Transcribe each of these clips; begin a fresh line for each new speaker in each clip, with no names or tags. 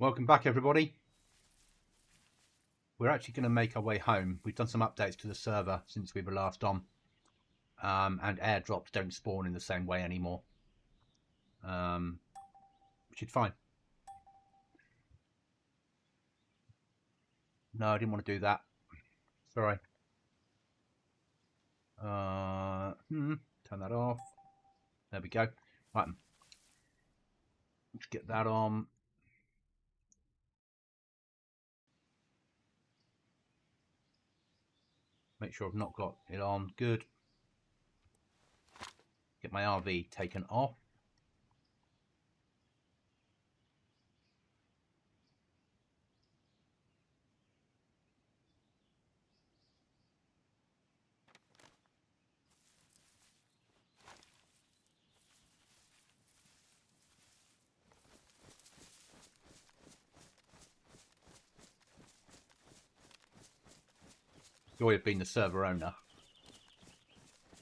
Welcome back, everybody. We're actually going to make our way home. We've done some updates to the server since we were last on, and airdrops don't spawn in the same way anymore, which is fine. No, I didn't want to do that. Sorry. Turn that off. There we go. Right. Let's get that on. Make sure I've not got it on. Good. Get my RV taken off. Joy of being the server owner.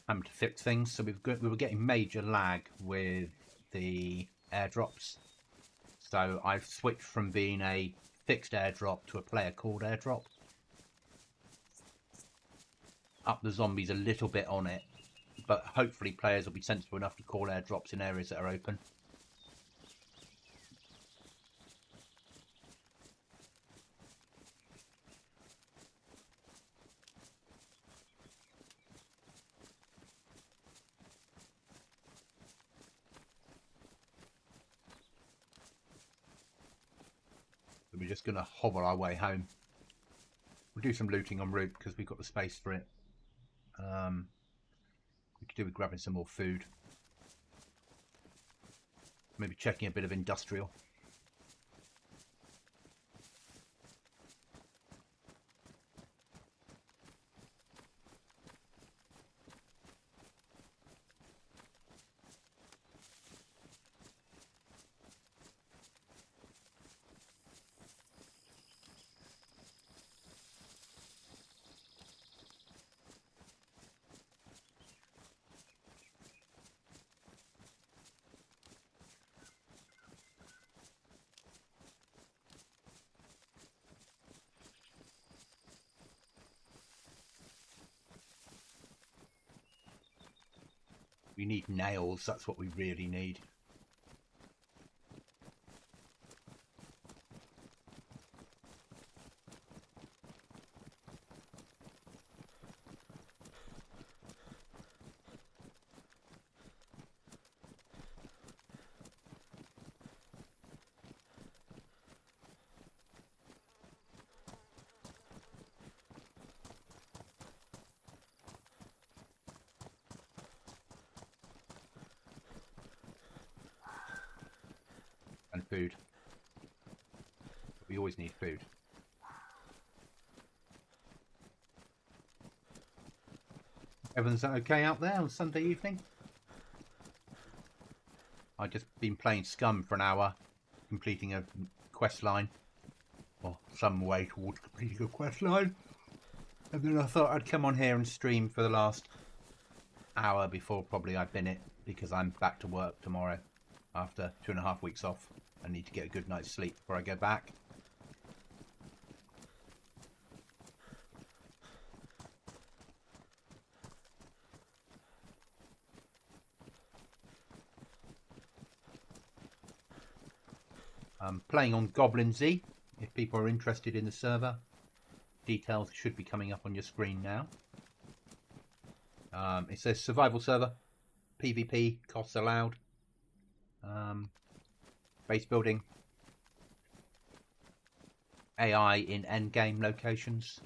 Having to fix things, so we were getting major lag with the airdrops. So I've switched from being a fixed airdrop to a player called airdrop. Up the zombies a little bit on it, but hopefully players will be sensible enough to call airdrops in areas that are open. So we're just going to hobble our way home. We'll do some looting en route because we've got the space for it. We could do with grabbing some more food. Maybe checking a bit of industrial. We need nails, that's what we really need. And food. We always need food. Everyone's okay out there on Sunday evening? I've just been playing Scum for an hour, completing a quest line, or some way towards completing a quest line. And then I thought I'd come on here and stream for the last hour before probably I bin it, because I'm back to work tomorrow after 2.5 weeks off. I need to get a good night's sleep before I go back. I'm playing on Goblinz. If people are interested in the server, details should be coming up on your screen now. It says survival server, PvP, costs allowed, base building, AI in endgame locations.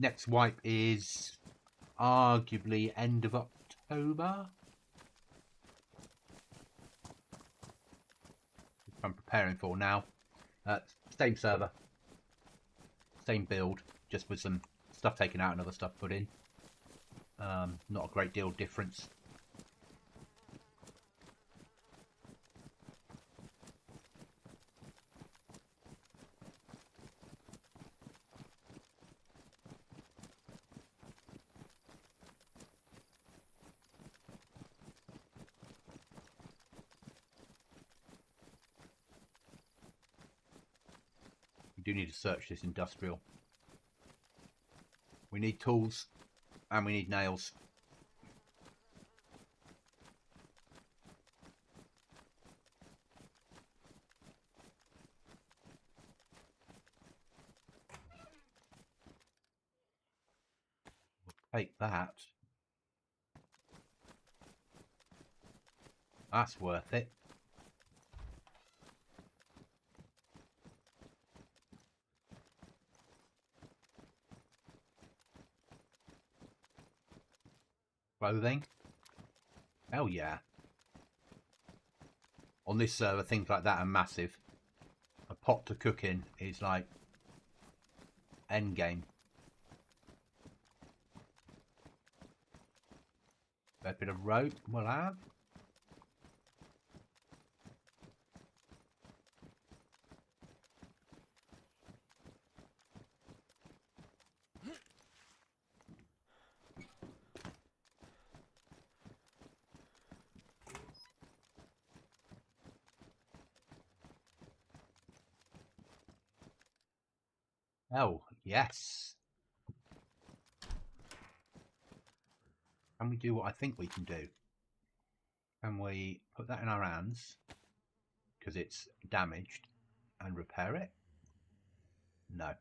Next wipe is arguably end of October. I'm preparing for now. Same server, same build, just with some stuff taken out and other stuff put in. Not a great deal of difference. We do need to search this industrial. We need tools and we need nails. We'll take that. That's worth it. Clothing. Hell yeah. On this server, things like that are massive. A pot to cook in is like end game. A bit of rope we'll have. Oh, yes. Can we do what I think we can do? Can we put that in our hands because it's damaged and repair it? No.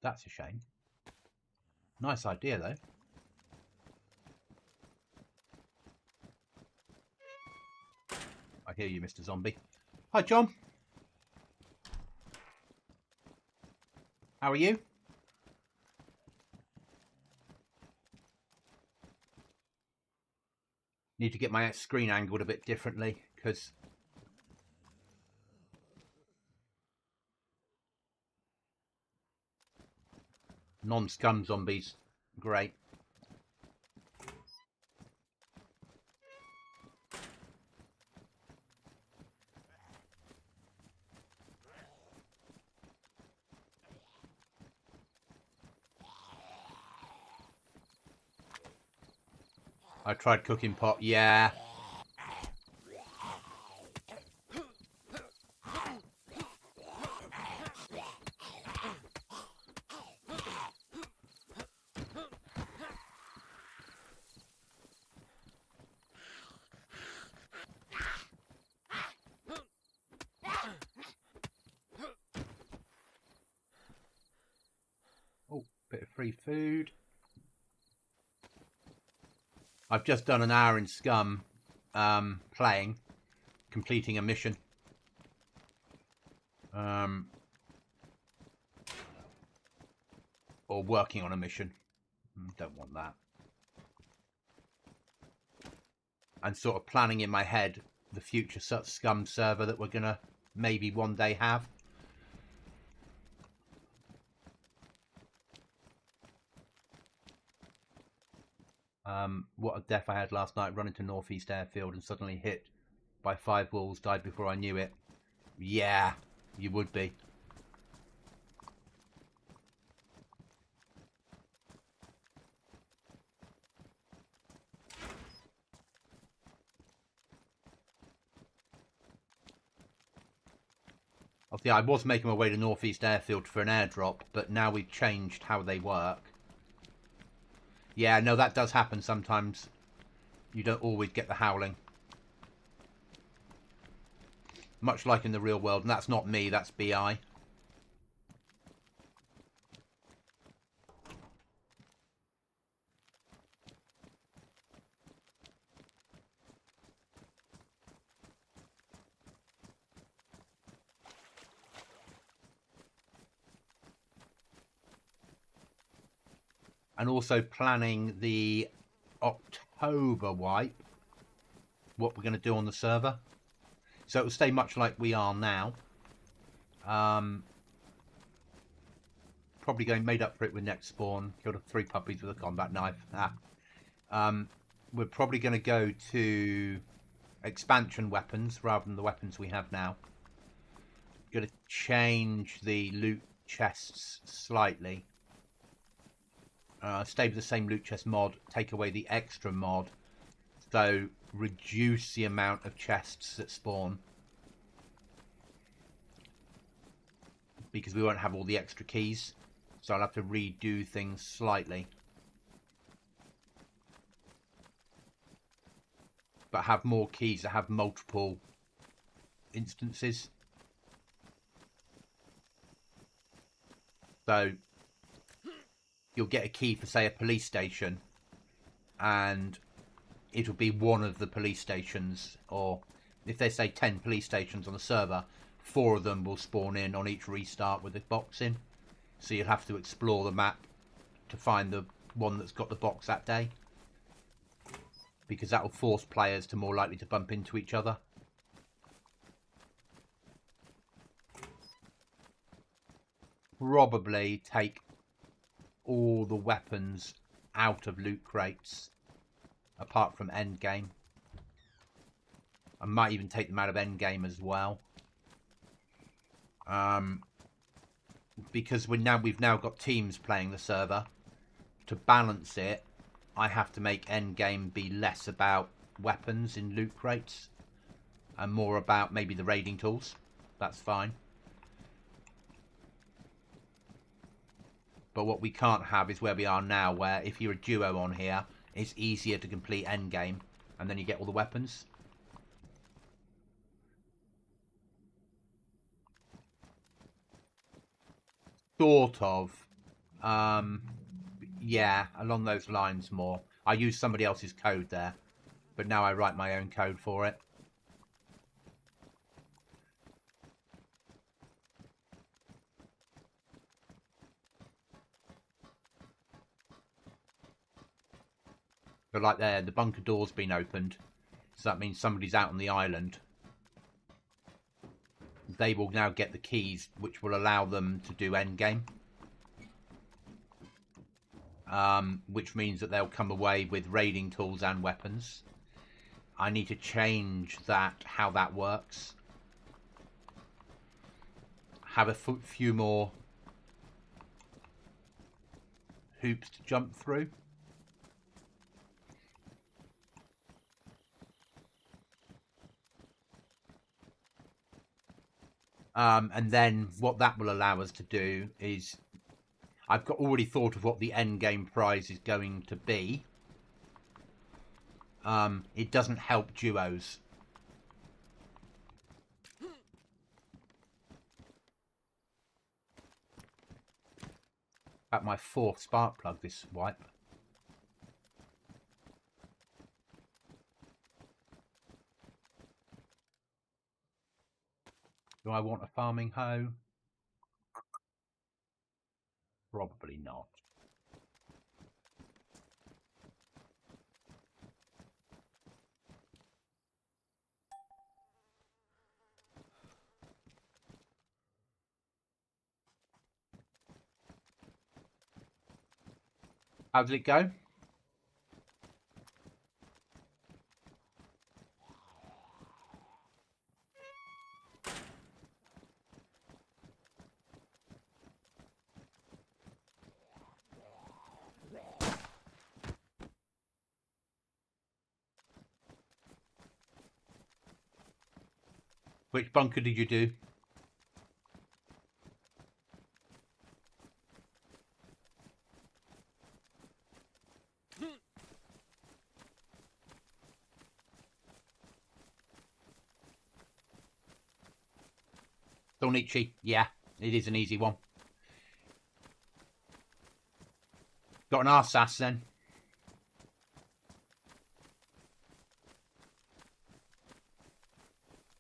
That's a shame. Nice idea though. I hear you, Mr. Zombie. Hi, John. How are you? Need to get my screen angled a bit differently because non-scum zombies, great. I tried cooking pot, yeah. Oh, bit of free food. I've just done an hour in Scum playing, completing a mission. Or working on a mission. Don't want that. And sort of planning in my head the future Scum server that we're going to maybe one day have. What a death I had last night, running to Northeast Airfield and suddenly hit by 5 wolves, died before I knew it. Yeah, you would be. Obviously, I was making my way to Northeast Airfield for an airdrop, but now we've changed how they work. Yeah, no, that does happen sometimes. You don't always get the howling. Much like in the real world, and that's not me, that's BI. and also planning the October wipe, what we're going to do on the server. So it will stay much like we are now. Probably going made up for it with next spawn. Killed 3 puppies with a combat knife. We're probably going to go to expansion weapons rather than the weapons we have now. Going to change the loot chests slightly. Stay with the same loot chest mod, take away the extra mod, so reduce the amount of chests that spawn, because we won't have all the extra keys, so I'll have to redo things slightly, but have more keys that have multiple instances. So you'll get a key for, say, a police station, and it'll be one of the police stations, or if they say 10 police stations on the server, 4 of them will spawn in on each restart with a box in. So you'll have to explore the map to find the one that's got the box that day, because that will force players to more likely to bump into each other. Probably take all the weapons out of loot crates apart from endgame. I might even take them out of endgame as well, because we've now got teams playing the server. To balance it, I have to make endgame be less about weapons in loot crates and more about maybe the raiding tools. That's fine. But what we can't have is where we are now, where if you're a duo on here, it's easier to complete endgame, and then you get all the weapons. Sort of. Yeah, along those lines more. I use somebody else's code there, but now I write my own code for it. But like there, the bunker door's been opened, so that means somebody's out on the island. They will now get the keys, which will allow them to do endgame. Which means that they'll come away with raiding tools and weapons. I need to change that, how that works. Have a few more hoops to jump through. And then what that will allow us to do is, I've already thought of what the end game prize is going to be. It doesn't help duos. At my 4th spark plug this wipe. Do I want a farming hoe? Probably not. How did it go? Which bunker did you do? Donichi, yeah, it is an easy one. Got an arsass then.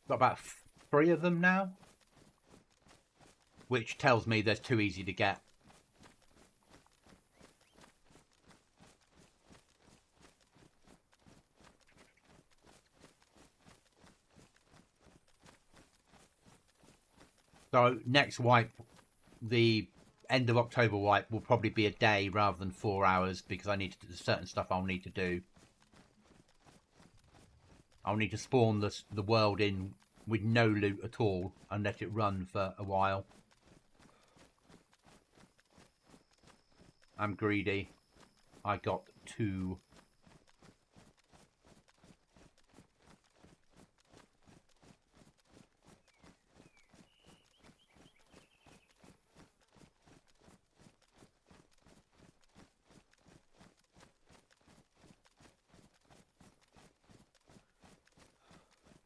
Got about 3 of them now, which tells me they're too easy to get. So next wipe, the end of October wipe, will probably be a day rather than 4 hours because I need to do certain stuff I'll need to do. I'll need to spawn the world in with no loot at all and let it run for a while. I'm greedy. I got 2.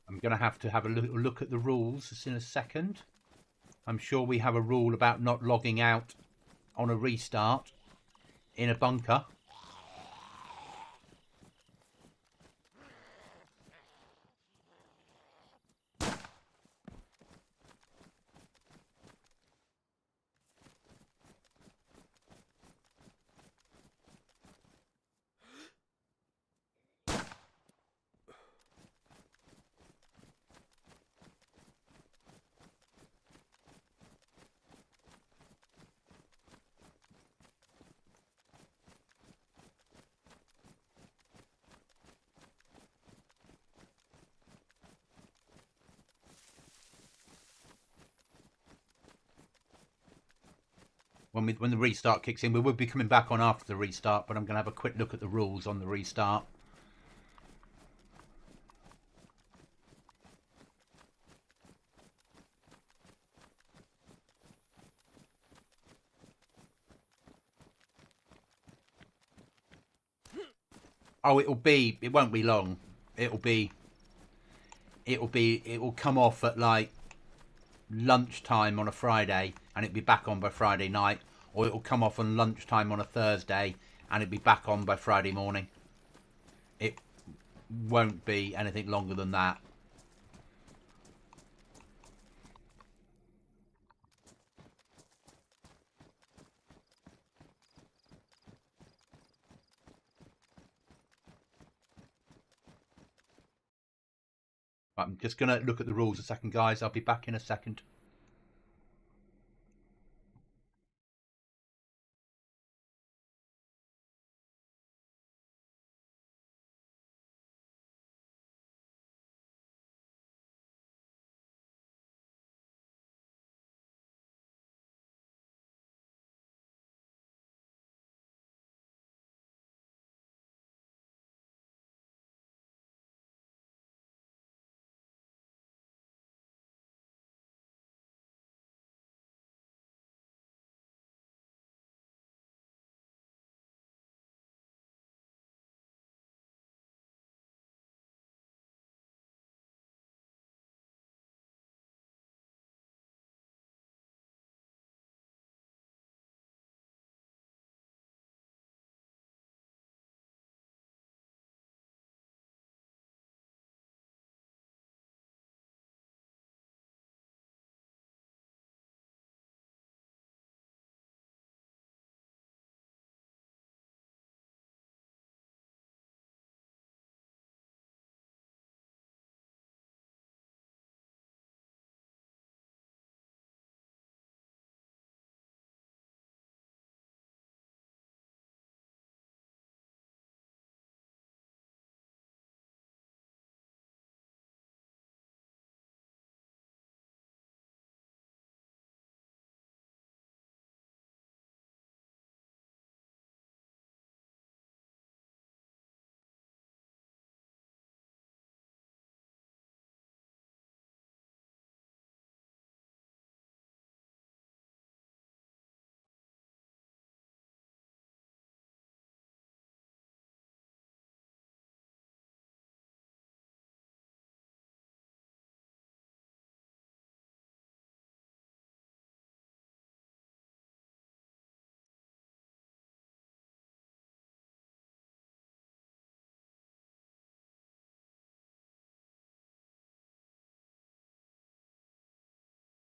I'm going to have a little look at the rules in a second. I'm sure we have a rule about not logging out on a restart in a bunker. When the restart kicks in, we will be coming back on after the restart, but I'm going to have a quick look at the rules on the restart. Oh, it won't be long. It will come off at like lunchtime on a Friday and it'll be back on by Friday night, or it'll come off on lunchtime on a Thursday and it'll be back on by Friday morning. It won't be anything longer than that. I'm just going to look at the rules a second, guys. I'll be back in a second.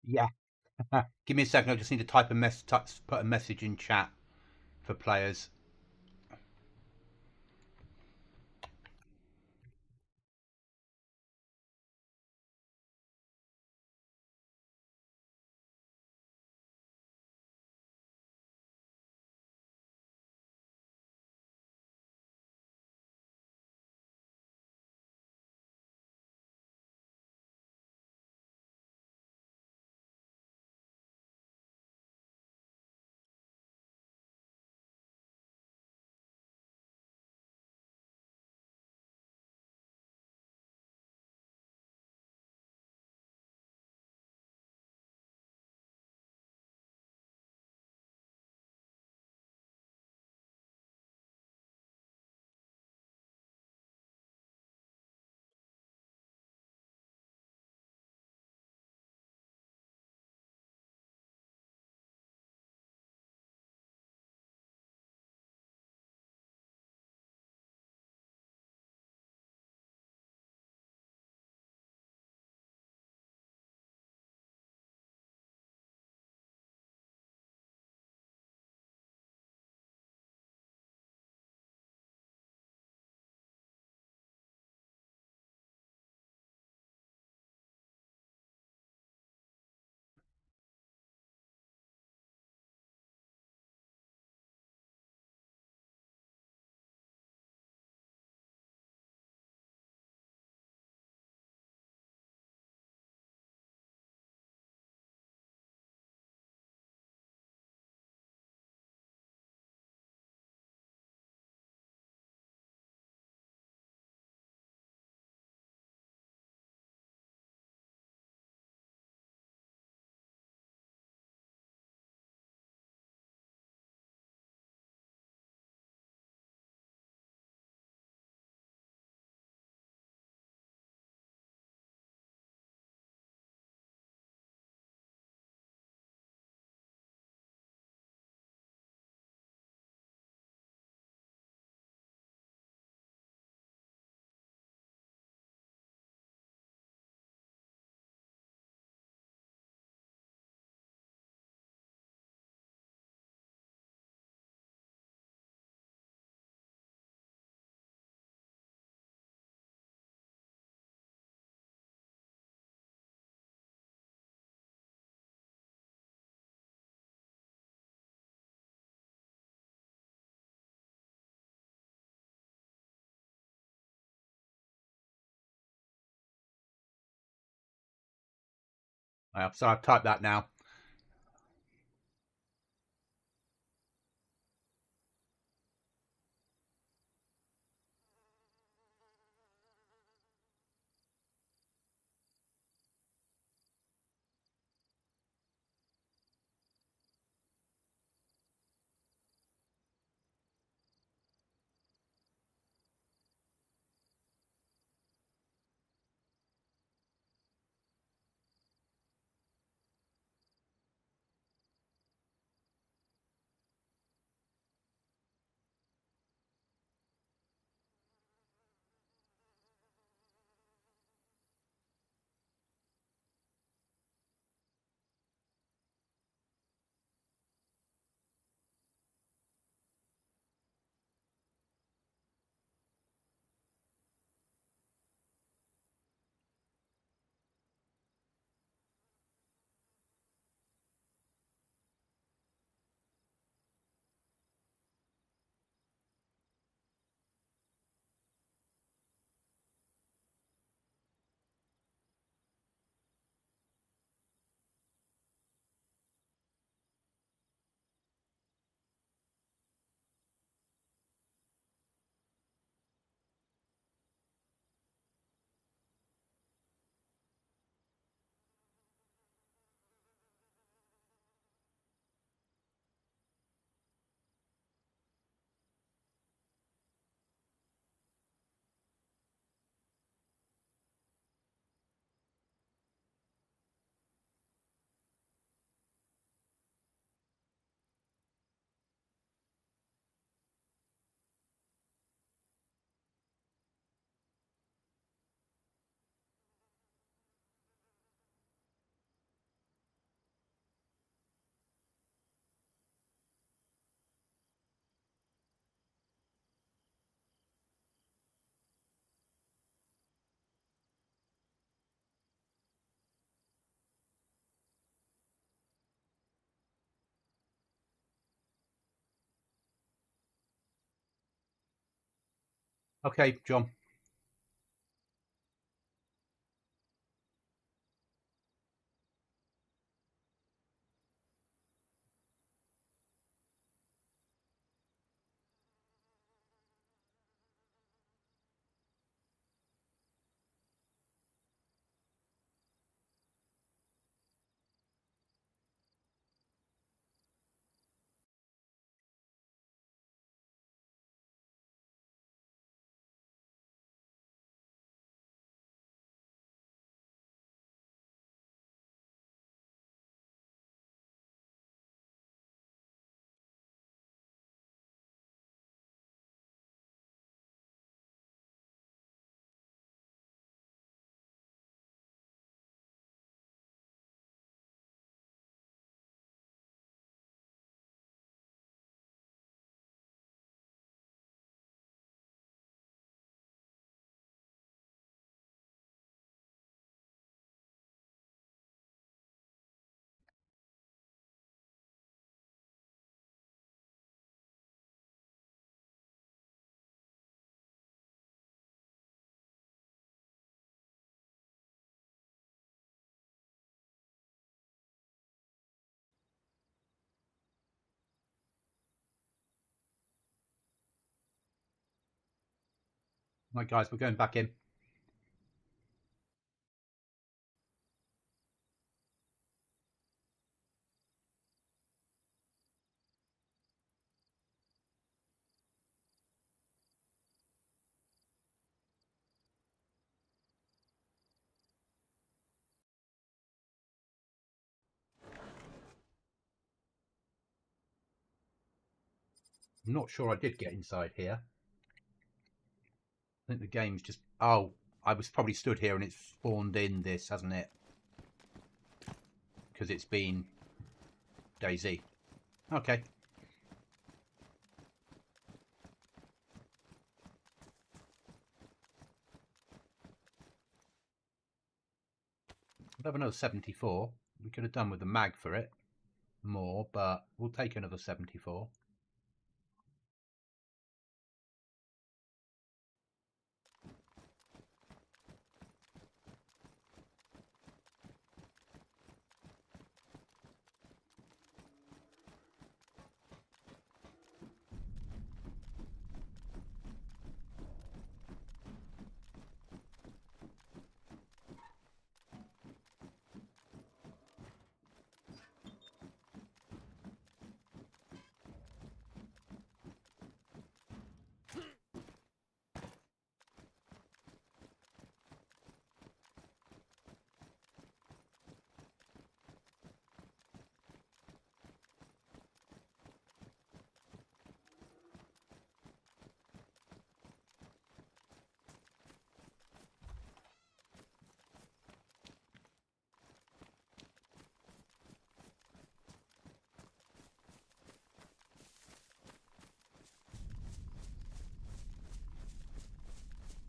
Yeah. Give me a second. I just need to put a message in chat for players. So I've typed that now. Okay, John. Right, guys, we're going back in. I'm not sure I did get inside here. I think the game's just... Oh, I was probably stood here and it's spawned in this, hasn't it? Because it's been Dayz. Okay. We'll have another 74. We could have done with the mag for it more, but we'll take another 74.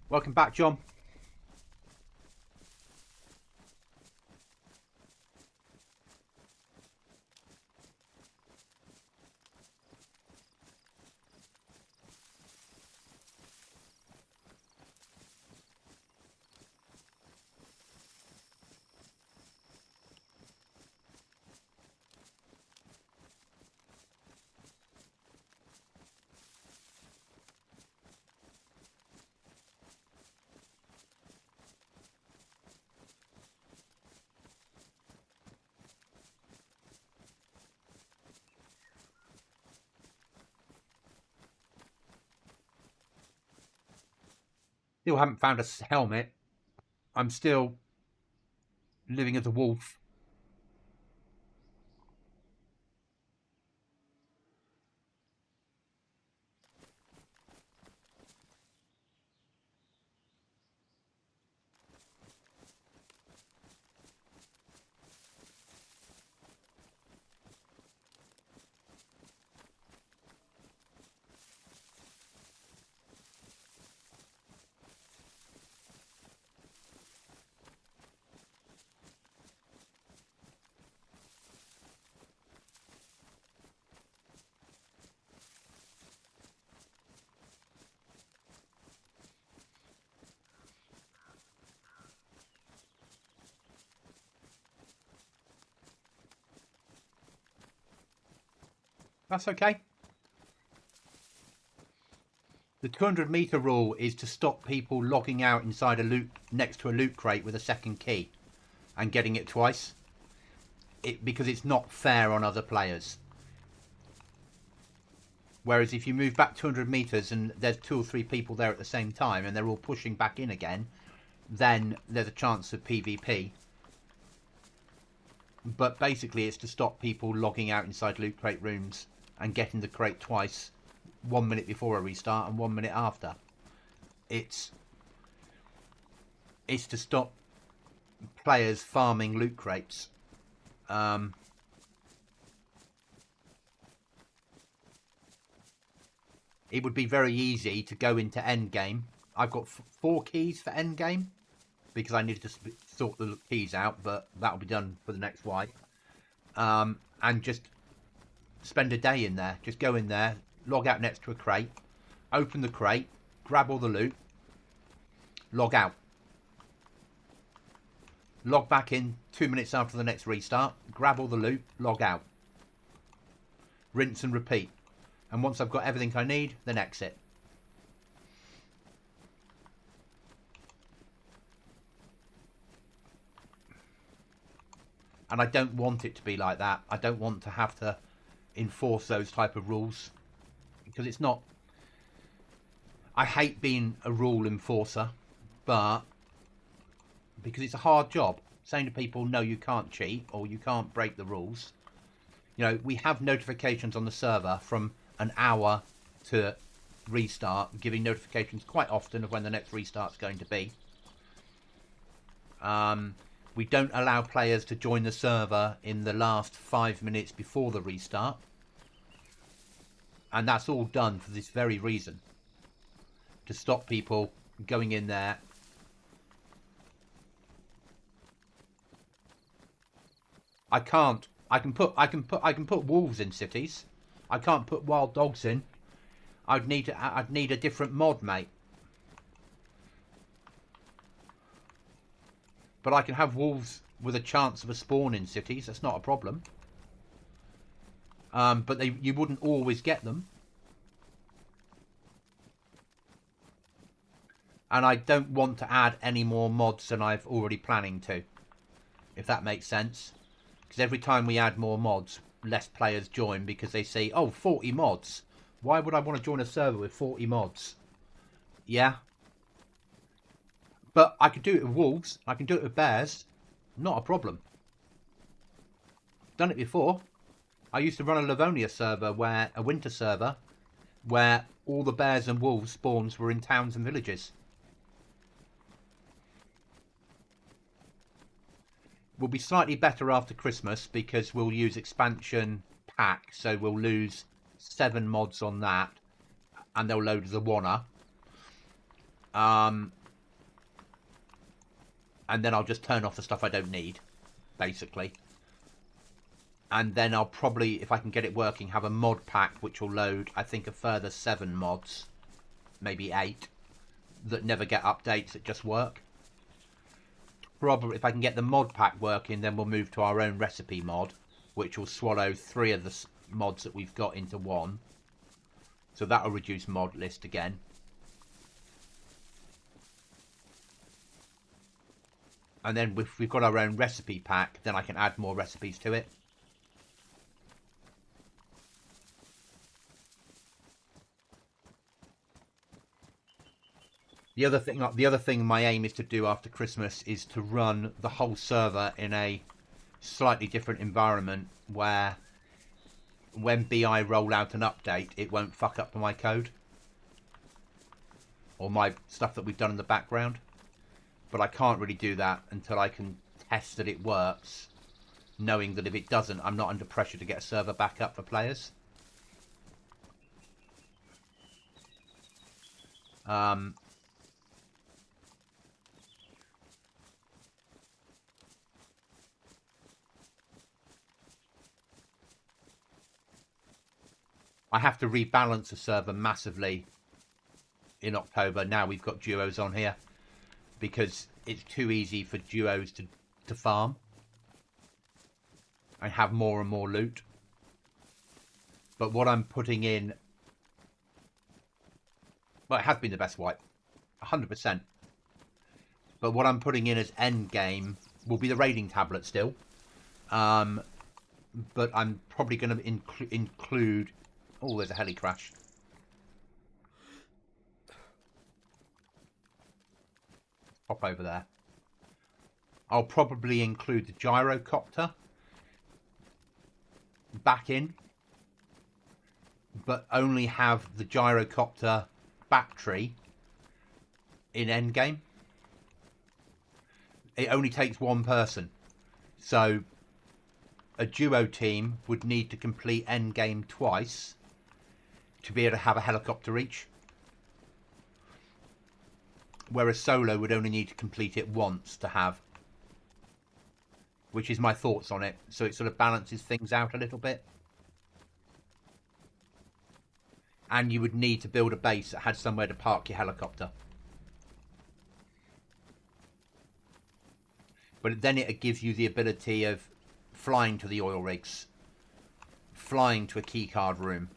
Welcome back, John. Still haven't found a helmet. I'm still living as a wolf. That's okay. The 200-meter rule is to stop people logging out inside a loot next to a loot crate with a second key and getting it twice. Because it's not fair on other players. Whereas if you move back 200 meters and there's 2 or 3 people there at the same time and they're all pushing back in again, then there's a chance of PvP. But basically it's to stop people logging out inside loot crate rooms and getting the crate twice, 1 minute before a restart and 1 minute after. It's to stop players farming loot crates. It would be very easy to go into endgame. I've got 4 keys for endgame because I needed to sort the keys out, but that'll be done for the next wipe. And just spend a day in there. Just go in there, log out next to a crate, open the crate, grab all the loot, log out. Log back in 2 minutes after the next restart, grab all the loot, log out. Rinse and repeat. And once I've got everything I need, then exit. And I don't want it to be like that. I don't want to have to enforce those type of rules. Because it's not... I hate being a rule enforcer. But... because it's a hard job. Saying to people, no, you can't cheat. Or you can't break the rules. You know, we have notifications on the server from an hour to restart, giving notifications quite often of when the next restart's going to be. We don't allow players to join the server in the last 5 minutes before the restart. And that's all done for this very reason. To stop people going in there. I can put wolves in cities. I can't put wild dogs in. I'd need a different mod, mate. But I can have wolves with a chance of a spawn in cities. That's not a problem. But you wouldn't always get them. And I don't want to add any more mods than I've already planning to. If that makes sense. Because every time we add more mods, less players join because they say, oh, 40 mods. Why would I want to join a server with 40 mods? Yeah. But I could do it with wolves. I can do it with bears. Not a problem. Done it before. I used to run a Livonia server, a winter server, where all the bears and wolves spawns were in towns and villages. We'll be slightly better after Christmas because we'll use expansion pack, so we'll lose 7 mods on that, and they'll load as a wanna. And then I'll just turn off the stuff I don't need, basically. And then I'll probably, if I can get it working, have a mod pack which will load, I think, a further 7 mods, maybe 8, that never get updates, that just work. Probably, if I can get the mod pack working, then we'll move to our own recipe mod, which will swallow 3 of the mods that we've got into 1. So that'll reduce mod list again. And then if we've got our own recipe pack, then I can add more recipes to it. The other thing my aim is to do after Christmas is to run the whole server in a slightly different environment where when BI roll out an update, it won't fuck up my code or my stuff that we've done in the background. But I can't really do that until I can test that it works, knowing that if it doesn't, I'm not under pressure to get a server back up for players. I have to rebalance the server massively in October. Now we've got duos on here because it's too easy for duos to farm and have more and more loot. But what I'm putting in, well, it has been the best wipe, 100%. But what I'm putting in as end game will be the raiding tablet still. But I'm probably going to include... Oh, there's a heli crash. Pop over there. I'll probably include the gyrocopter back in, but only have the gyrocopter battery in endgame. It only takes 1 person, so a duo team would need to complete endgame twice to be able to have a helicopter each, whereas solo would only need to complete it once to have, which is my thoughts on it. So it sort of balances things out a little bit. And you would need to build a base that had somewhere to park your helicopter. But then it gives you the ability of flying to the oil rigs, flying to a keycard room.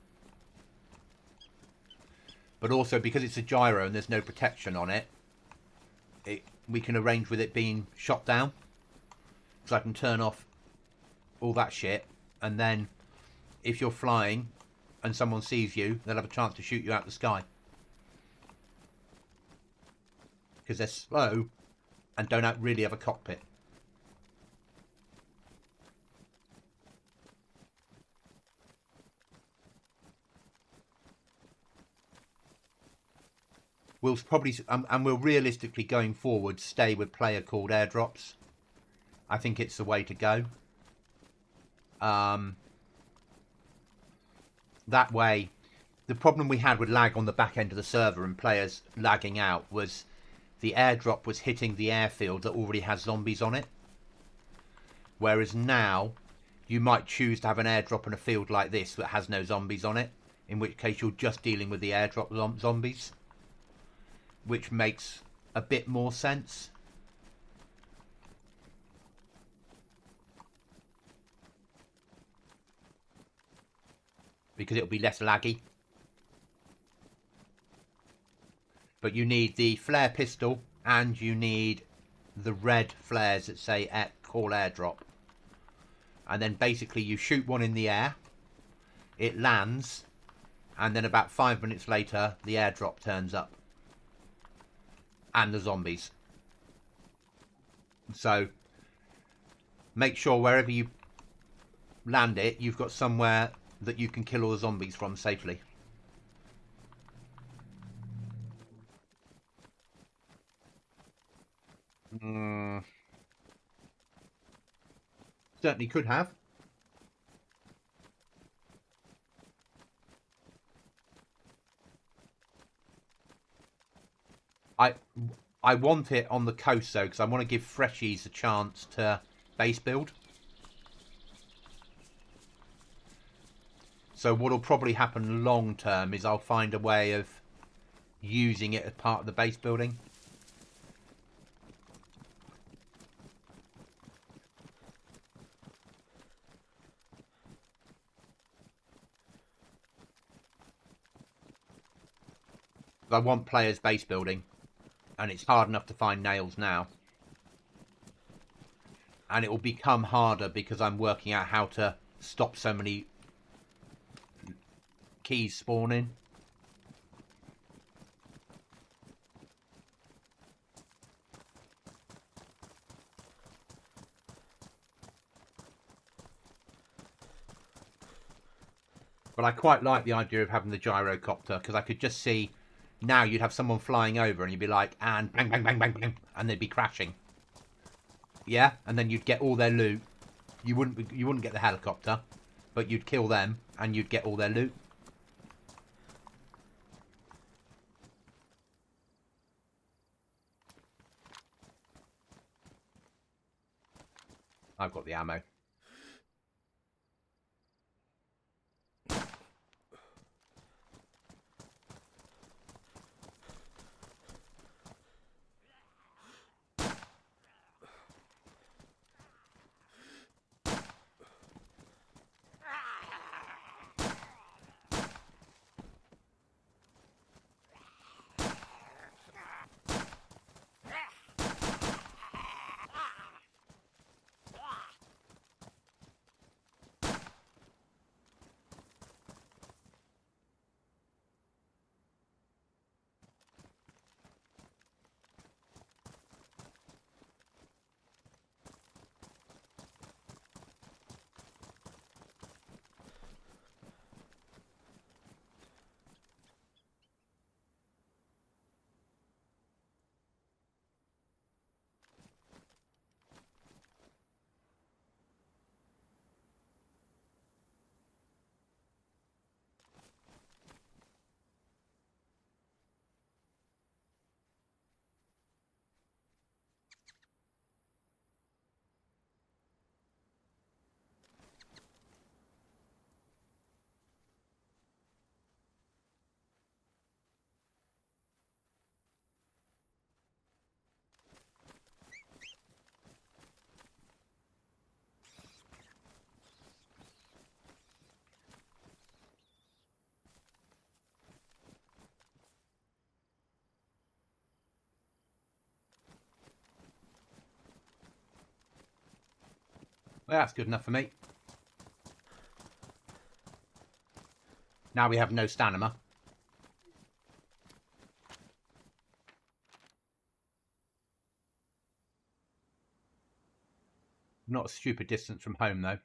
But also, because it's a gyro and there's no protection on it, we can arrange with it being shot down. So I can turn off all that shit, and then if you're flying and someone sees you, they'll have a chance to shoot you out the sky. Because they're slow and don't really have a cockpit. We'll probably, and we'll realistically going forward stay with player called airdrops. I think it's the way to go. That way, the problem we had with lag on the back end of the server and players lagging out was the airdrop was hitting the airfield that already has zombies on it. Whereas now, you might choose to have an airdrop in a field like this that has no zombies on it, in which case you're just dealing with the airdrop zombies, which makes a bit more sense. Because it'll be less laggy. But you need the flare pistol and you need the red flares that say call airdrop. And then basically you shoot one in the air, it lands, and then about 5 minutes later the airdrop turns up. And the zombies. So make sure wherever you land it, you've got somewhere that you can kill all the zombies from safely. Certainly could have. I want it on the coast though, because I want to give freshies a chance to base build. So what'll probably happen long term is I'll find a way of using it as part of the base building. I want players base building, and it's hard enough to find nails now. And it will become harder because I'm working out how to stop so many keys spawning. But I quite like the idea of having the gyrocopter, because I could just see now you'd have someone flying over and you'd be like, and bang, bang, bang, bang, bang, and they'd be crashing. Yeah, and then you'd get all their loot. You wouldn't get the helicopter, but you'd kill them and you'd get all their loot. I've got the ammo. Well, that's good enough for me. Now we have no stamina. Not a stupid distance from home, though.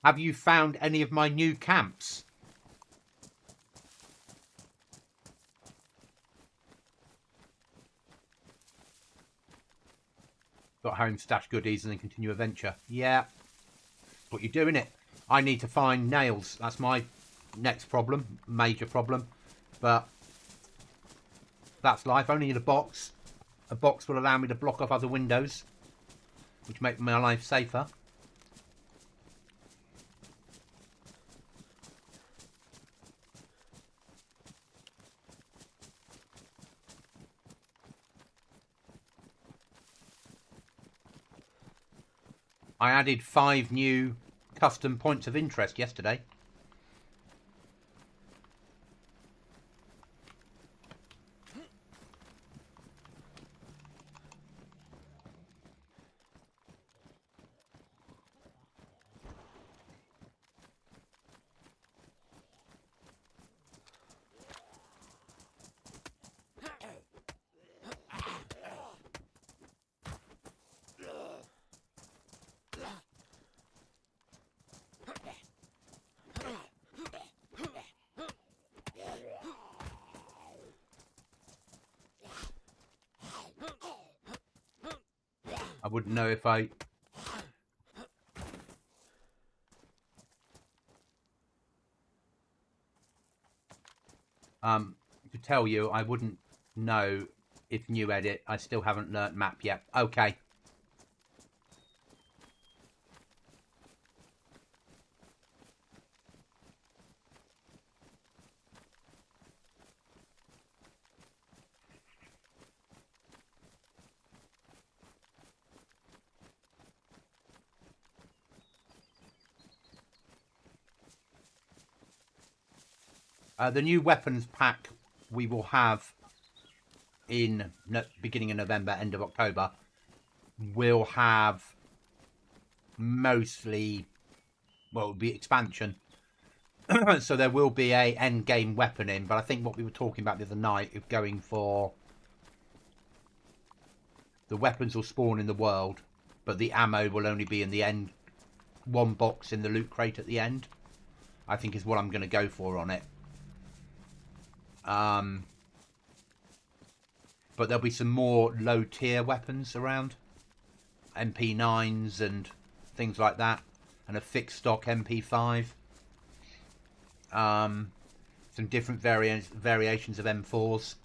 Have you found any of my new camps? Got home, stash goodies, and then continue adventure. Yeah. What you doing it? I need to find nails. That's my next problem. Major problem. But that's life. I only need a box. A box will allow me to block off other windows, which make my life safer. I added 5 new custom points of interest yesterday. I wouldn't know if I... To tell you, I wouldn't know if new edit. I still haven't learnt map yet. Okay. The new weapons pack we will have in beginning of November, end of October, will have mostly, well, it'll be expansion. So there will be a end game weapon in, but I think what we were talking about the other night of going for the weapons will spawn in the world, but the ammo will only be in the end, one box in the loot crate at the end, I think is what I'm going to go for on it. But there'll be some more low tier weapons around, MP9s and things like that, and a fixed stock MP5. Some different variations of M4s,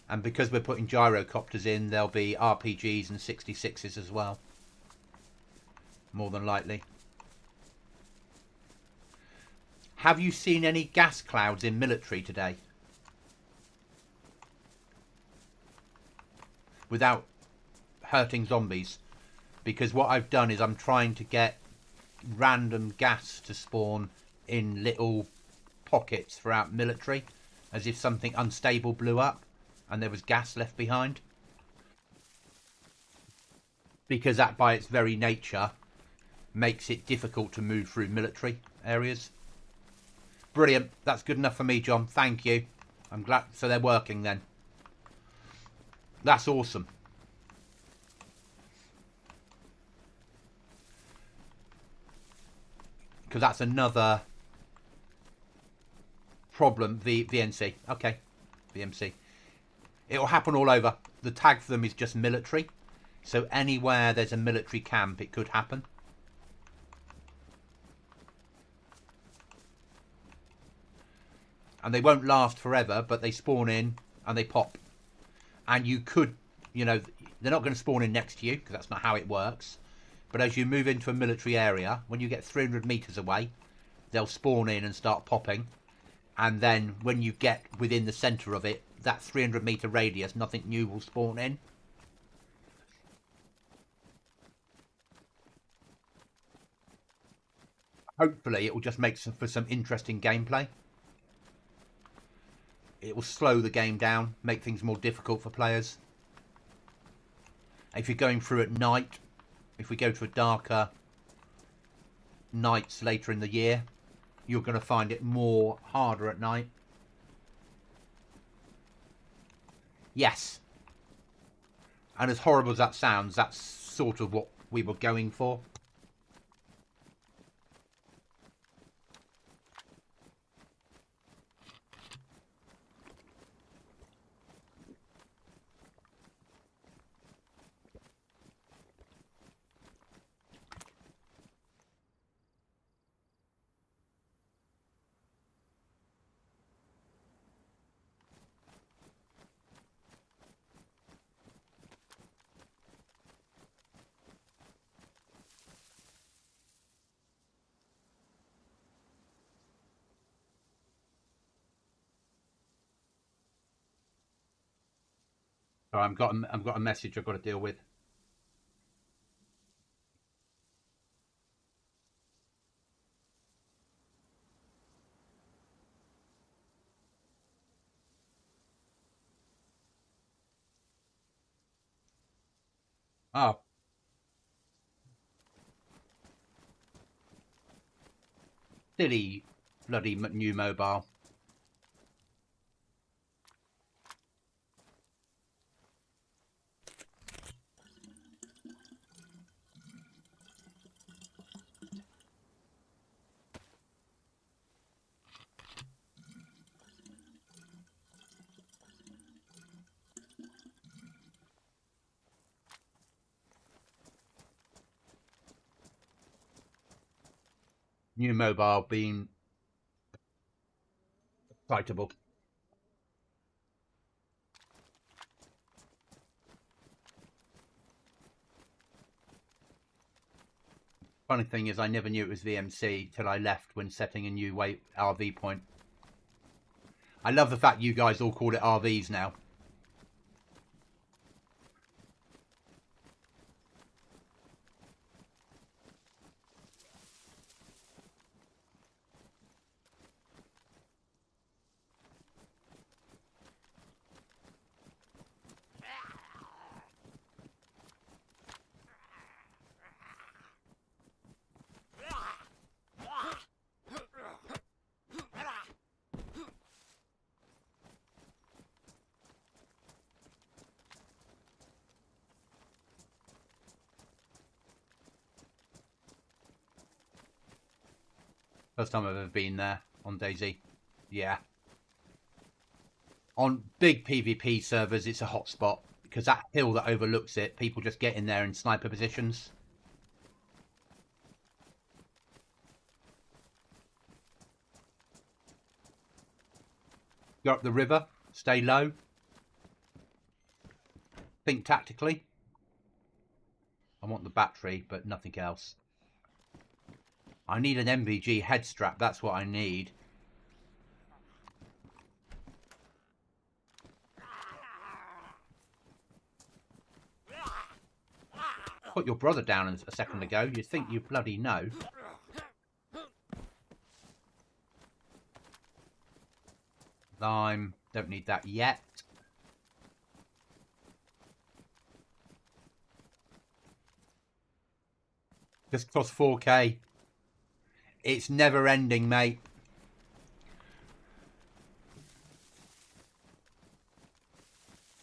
and because we're putting gyrocopters in, there'll be RPGs and 66s as well, more than likely. Have you seen any gas clouds in military today? Without hurting zombies, because what I've done is I'm trying to get random gas to spawn in little pockets throughout military, as if something unstable blew up and there was gas left behind, because that by its very nature makes it difficult to move through military areas. Brilliant. That's good enough for me, John. Thank you. I'm glad. So they're working then. That's awesome. Because that's another problem. VNC. Okay. VMC. It'll happen all over. The tag for them is just military. So anywhere there's a military camp, it could happen. And they won't last forever, but they spawn in and they pop. And you could, you know, they're not going to spawn in next to you, because that's not how it works. But as you move into a military area, when you get 300 meters away, they'll spawn in and start popping. And then when you get within the center of it, that 300 meter radius, nothing new will spawn in. Hopefully it will just make for some interesting gameplay. It will slow the game down, make things more difficult for players. If you're going through at night, if we go to a darker nights later in the year, you're going to find it more harder at night. Yes. And as horrible as that sounds, that's sort of what we were going for. So I've got a message I've got to deal with. Oh. Silly bloody new mobile. new mobile being citable. Funny thing is, I never knew it was VMC till I left when setting a new RV point. I love the fact you guys all call it RVs now. First time I've ever been there on Dayz. Yeah. On big PvP servers, it's a hot spot because that hill that overlooks it, people just get in there in sniper positions. Go up the river, stay low. Think tactically. I want the battery, but nothing else. I need an MVG head strap, that's what I need. Put your brother down a second ago, you'd think you bloody know. Lime, don't need that yet. Just cost 4k. It's never ending, mate.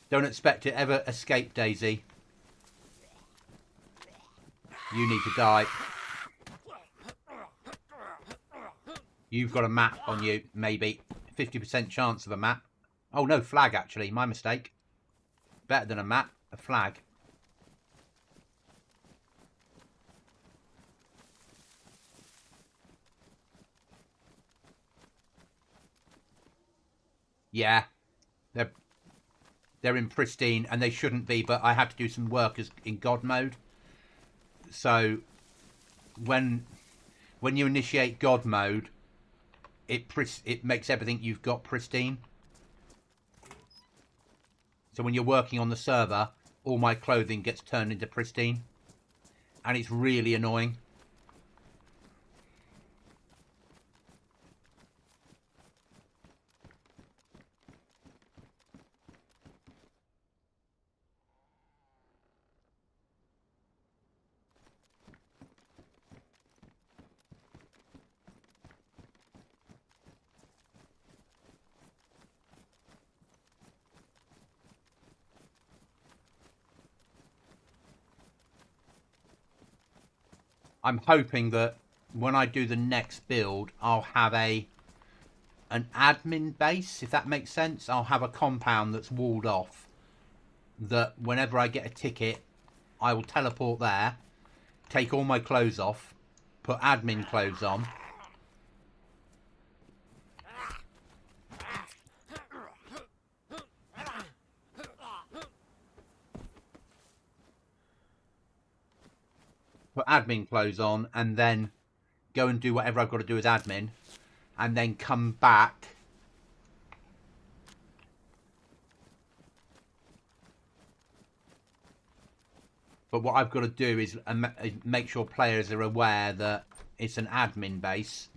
Don't expect it ever escape, Dayz. You need to die. You've got a map on you, maybe. 50% chance of a map. Oh no, flag actually, my mistake. Better than a map, a flag. Yeah, they're in pristine, and they shouldn't be, but I had to do some work in God mode. So when you initiate God mode, it makes everything you've got pristine. So when you're working on the server, all my clothing gets turned into pristine, and it's really annoying. I'm hoping that when I do the next build, I'll have an admin base, if that makes sense. I'll have a compound that's walled off, that whenever I get a ticket, I will teleport there, take all my clothes off, put admin clothes on. Put admin clothes on, and then go and do whatever I've got to do as admin, and then come back but what I've got to do is make sure players are aware that it's an admin base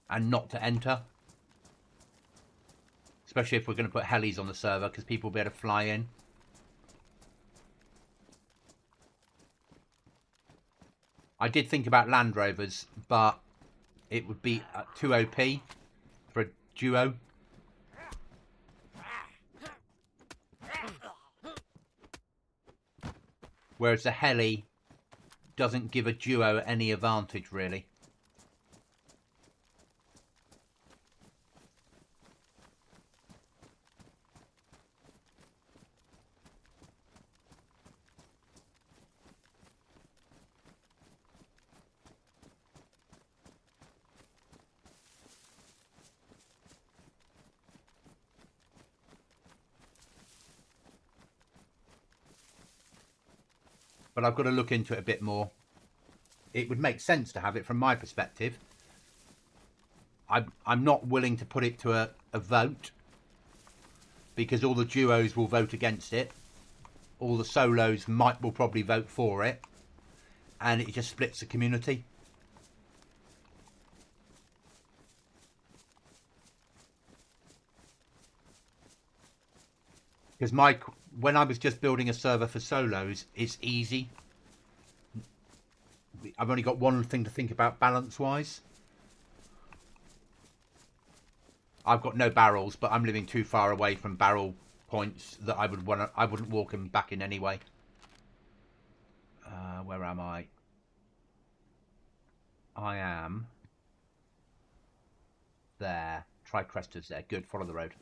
and not to enter, especially if we're going to put helis on the server, because people will be able to fly in. I did think about Land Rovers, but it would be too OP for a duo. Whereas the heli doesn't give a duo any advantage, really. but I've got to look into it a bit more. It would make sense to have it from my perspective. I'm not willing to put it to a vote because all the duos will vote against it. All the solos will probably vote for it, and it just splits the community. Because when I was just building a server for solos, it's easy. I've only got one thing to think about balance-wise. I've got no barrels, but I'm living too far away from barrel points that I wouldn't walk them back in anyway. Where am I? I am there. Tricrester's there. Good. Follow the road.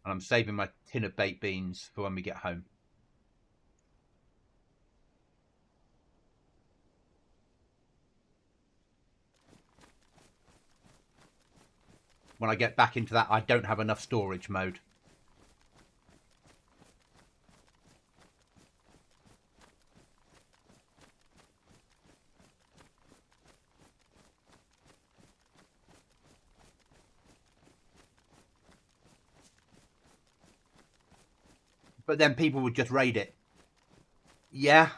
And I'm saving my tin of baked beans for when we get home. When I get back into that, I don't have enough storage mode. But then people would just raid it. Yeah.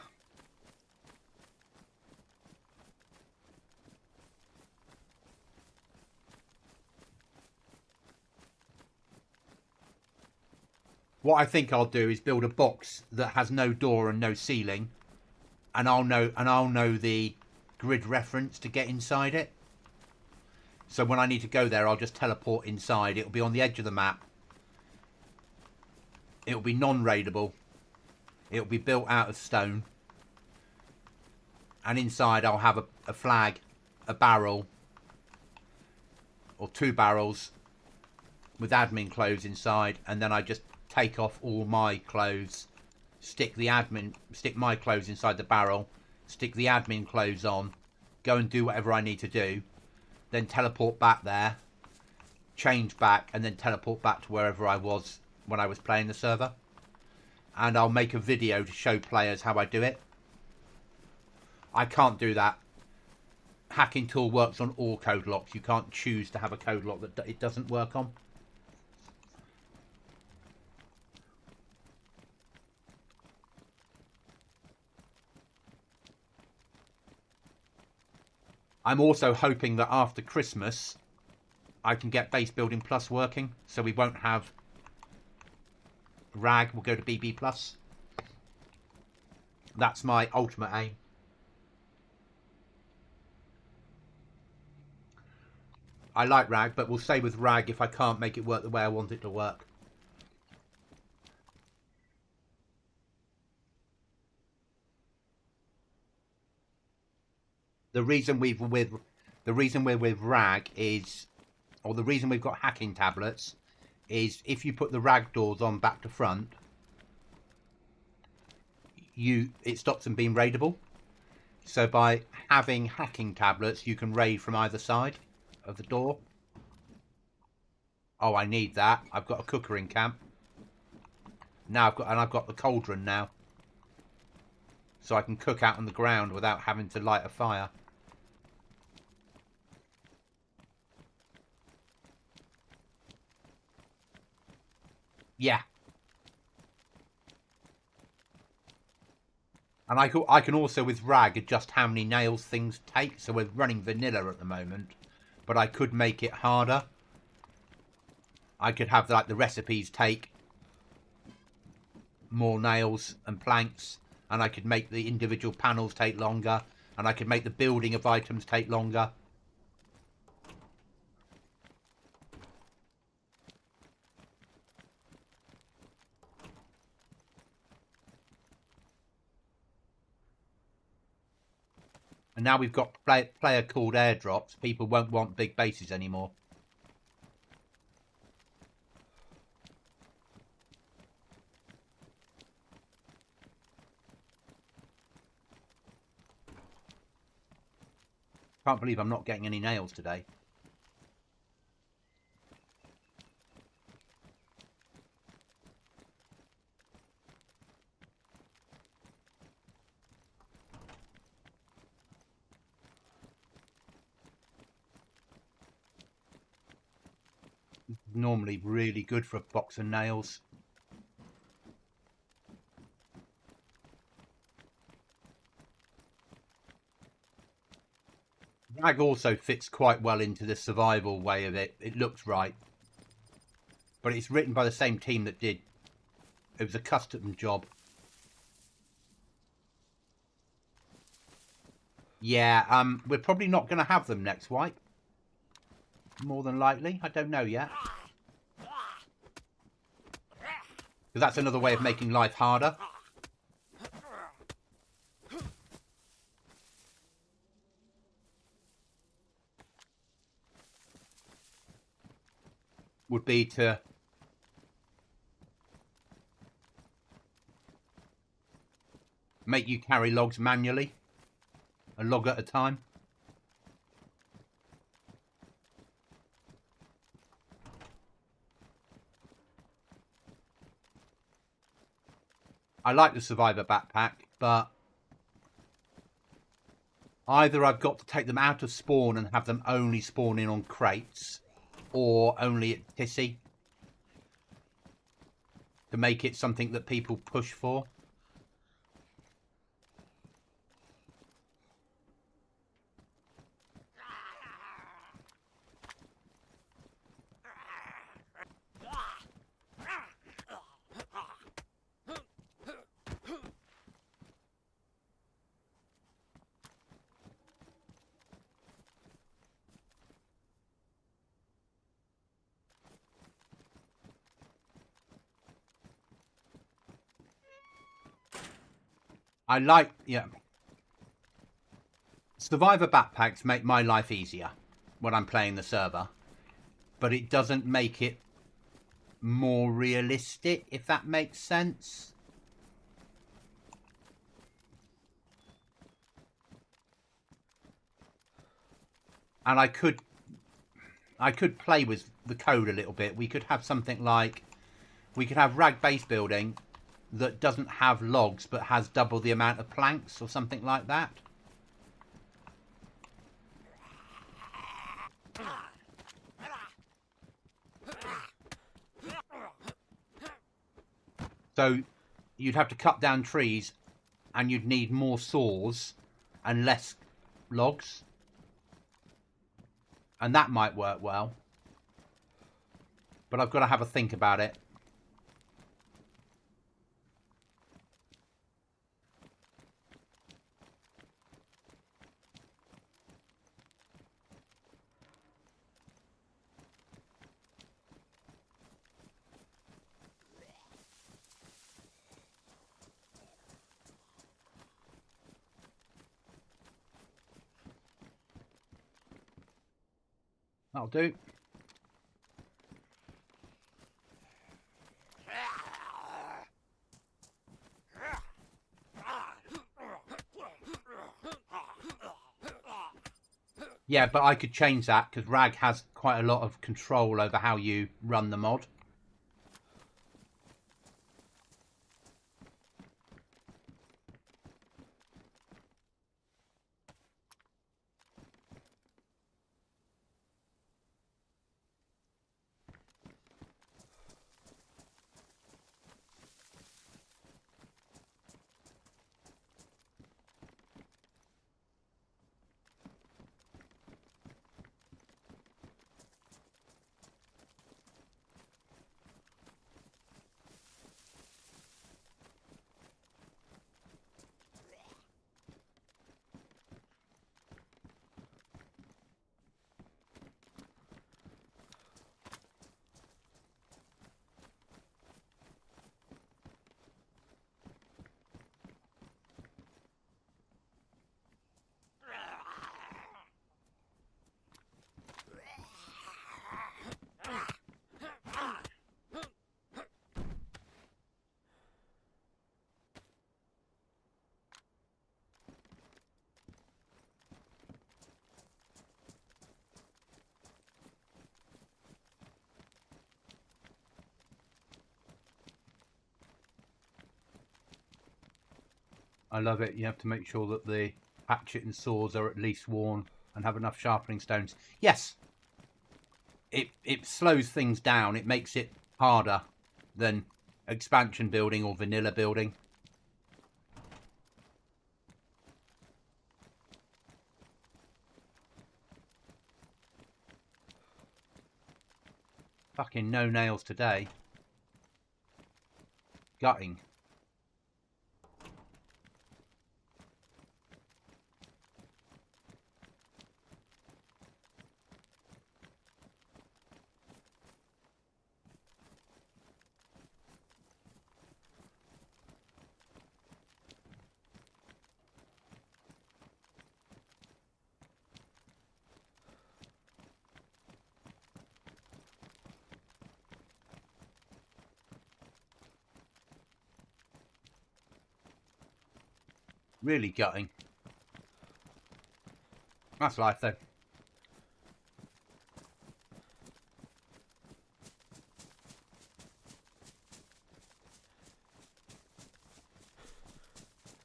What I think I'll do is build a box that has no door and no ceiling, and I'll know the grid reference to get inside it. So when I need to go there, I'll just teleport inside. It'll be on the edge of the map. It'll be non-raidable. It'll be built out of stone. And inside I'll have a flag, a barrel, or 2 barrels with admin clothes inside, and then I just take off all my clothes, stick my clothes inside the barrel, stick the admin clothes on, go and do whatever I need to do, then teleport back there, change back, and then teleport back to wherever I was when I was playing the server. And I'll make a video to show players how I do it. I can't do that. Hacking tool works on all code locks. You can't choose to have a code lock that it doesn't work on. I'm also hoping that after Christmas I can get base building plus working, so we won't have rag. We'll go to BB plus. That's my ultimate aim. I like rag, but we'll stay with rag if I can't make it work the way I want it to work. The reason we're with rag is, or the reason we've got hacking tablets is, if you put the rag doors on back to front, it stops them being raidable. So by having hacking tablets, you can raid from either side of the door. Oh, I need that. I've got a cooker in camp. Now I've got the cauldron now. So I can cook out on the ground without having to light a fire. Yeah. And I can also, with rag, adjust how many nails things take. So we're running vanilla at the moment, but I could make it harder. I could have like the recipes take more nails and planks, and I could make the individual panels take longer, and I could make the building of items take longer. And now we've got player called airdrops. People won't want big bases anymore. Can't believe I'm not getting any nails today. Normally really good for a box of nails. Rag also fits quite well into the survival way of it. It looks right. But it's written by the same team that did. It was a custom job. Yeah, we're probably not going to have them next wipe. More than likely. I don't know yet. Because that's another way of making life harder. Would be to make you carry logs manually. A log at a time. I like the Survivor backpack, but either I've got to take them out of spawn and have them only spawn in on crates, or only at Tissy, to make it something that people push for. I like, yeah. Survivor backpacks make my life easier when I'm playing the server, but it doesn't make it more realistic, if that makes sense. And I could play with the code a little bit. We could have something like, we could have rag base building that doesn't have logs but has double the amount of planks or something like that. So you'd have to cut down trees and you'd need more saws and less logs. And that might work well. But I've got to have a think about it. That'll do. Yeah, but I could change that because Rag has quite a lot of control over how you run the mod. I love it. You have to make sure that the hatchet and saws are at least worn and have enough sharpening stones. Yes, it slows things down. It makes it harder than expansion building or vanilla building. Fucking no nails today. Gutting. Really gutting. That's life though.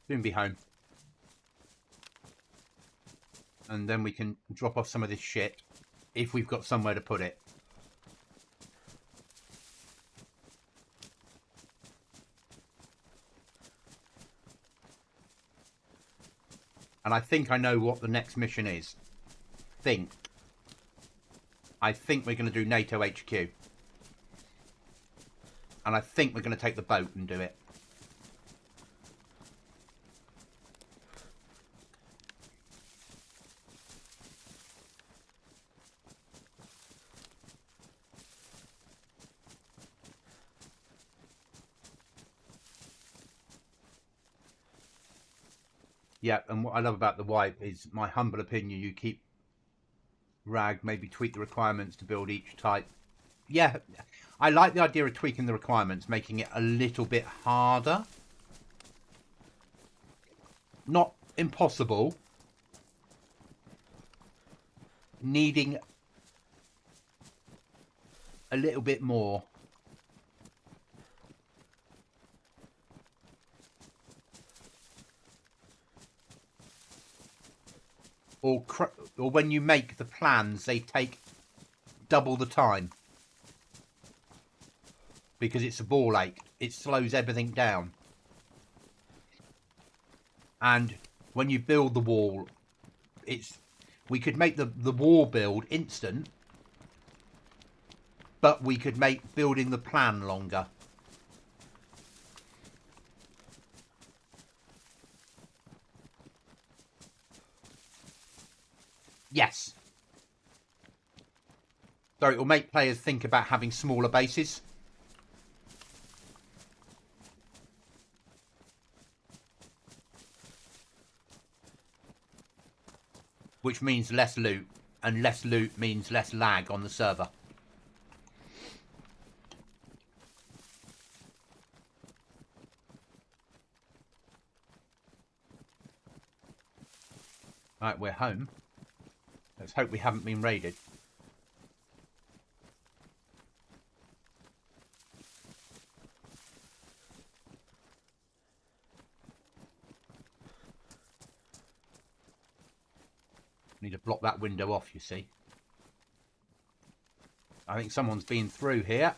Soon be home. And then we can drop off some of this shit if we've got somewhere to put it. And I think I know what the next mission is. I think we're going to do NATO HQ. And I think we're going to take the boat and do it. Yeah, and what I love about the wipe is, my humble opinion, you keep rag, maybe tweak the requirements to build each type. Yeah, I like the idea of tweaking the requirements, making it a little bit harder. Not impossible. Needing a little bit more. Or when you make the plans, they take double the time. Because it's a ball ache. It slows everything down. And when you build the wall, we could make the wall build instant, but we could make building the plan longer. Yes. So it will make players think about having smaller bases. Which means less loot. And less loot means less lag on the server. Right, we're home. Let's hope we haven't been raided. Need to block that window off, you see. I think someone's been through here.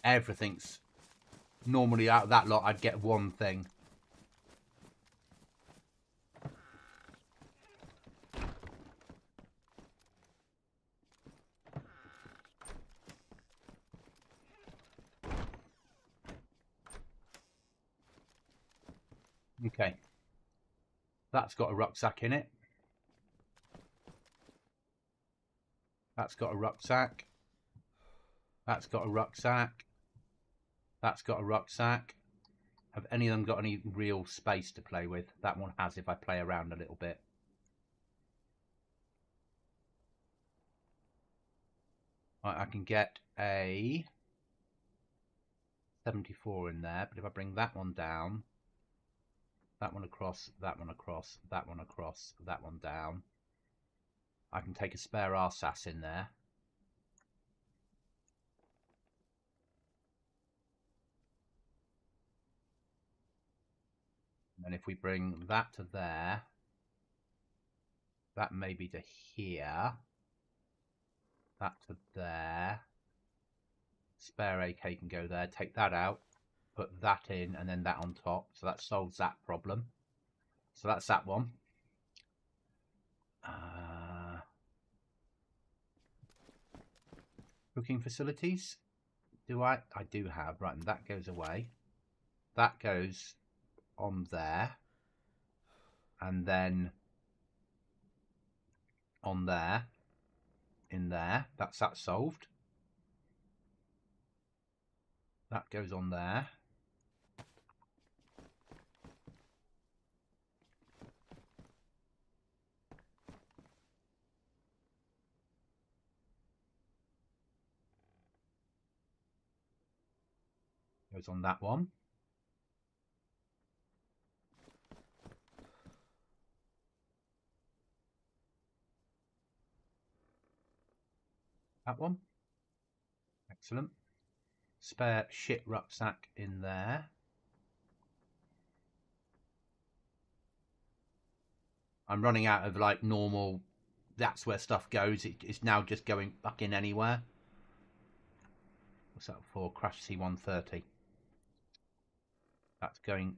Everything's... Normally out of that lot, I'd get one thing. Okay. That's got a rucksack in it. That's got a rucksack. That's got a rucksack. That's got a rucksack. Have any of them got any real space to play with? That one has if I play around a little bit. Right, I can get a 74 in there, but if I bring that one down, that one across, that one across, that one across, that one down, I can take a spare RSAS in there. And if we bring that to there, that maybe to here, that to there, spare AK can go there, take that out, put that in, and then that on top. So that solves that problem. So that's that one. Cooking facilities. I do have. Right, and that goes away. That goes on there. And then on there. In there. That's that solved. That goes on there. Goes on that one. That one. Excellent. Spare shit rucksack in there. I'm running out of like normal, that's where stuff goes. It's now just going fucking anywhere. What's that for? Crash C-130. That's going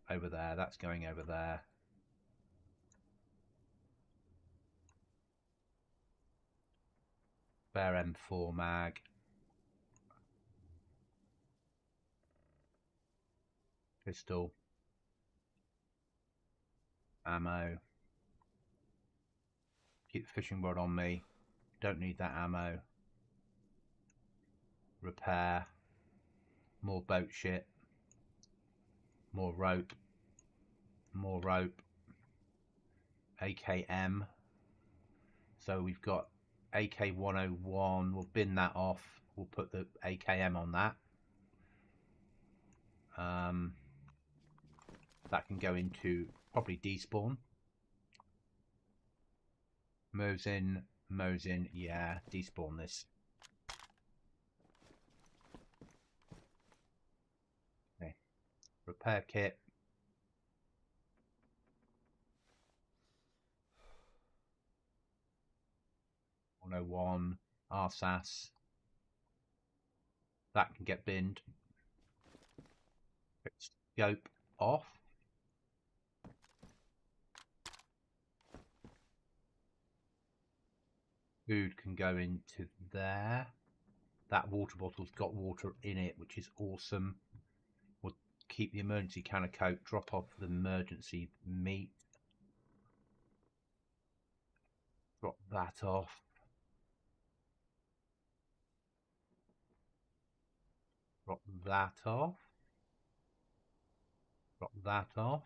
over there. That's going over there. Spare M4 mag. Pistol. Ammo. Keep the fishing rod on me. Don't need that ammo. Repair. More boat shit. More rope. More rope. AKM. So we've got AK-101. We'll bin that off. We'll put the AKM on that. That can go into probably despawn. Mosin, yeah, despawn this. Okay. Repair kit. (101) RSAS. That can get binned. Scope off. Food can go into there. That water bottle's got water in it, which is awesome. We'll keep the emergency can of Coke, drop off the emergency meat. Drop that off. Drop that off. Drop that off.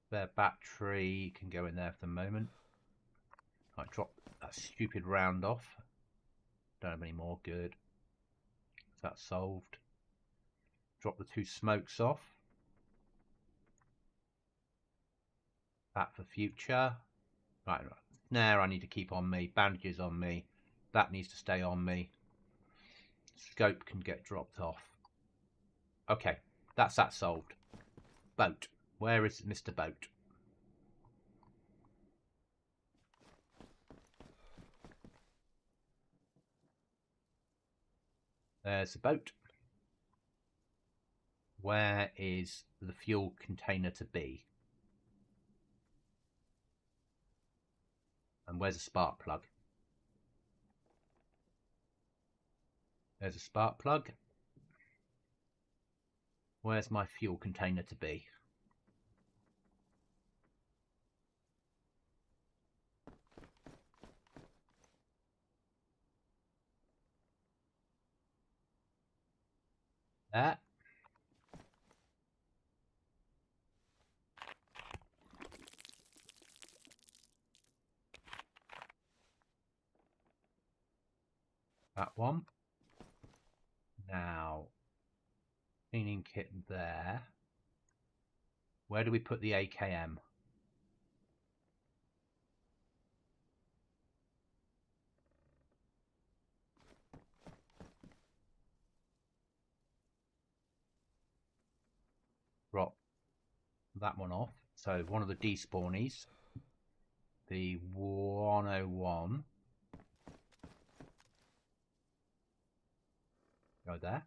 Spare battery can go in there for the moment. I drop that stupid round off. Don't have any more. Good. That's solved. Drop the 2 smokes off. That for future. Right. Snare I need to keep on me. Bandages on me. That needs to stay on me. Scope can get dropped off. Okay. That's that solved. Boat. Where is Mr. Boat? There's the boat. Where is the fuel container to be? And where's a spark plug? There's a spark plug. Where's my fuel container to be? There. That one. Now, cleaning kit there. Where do we put the AKM? that one off. So one of the despawnies, the 101, go there.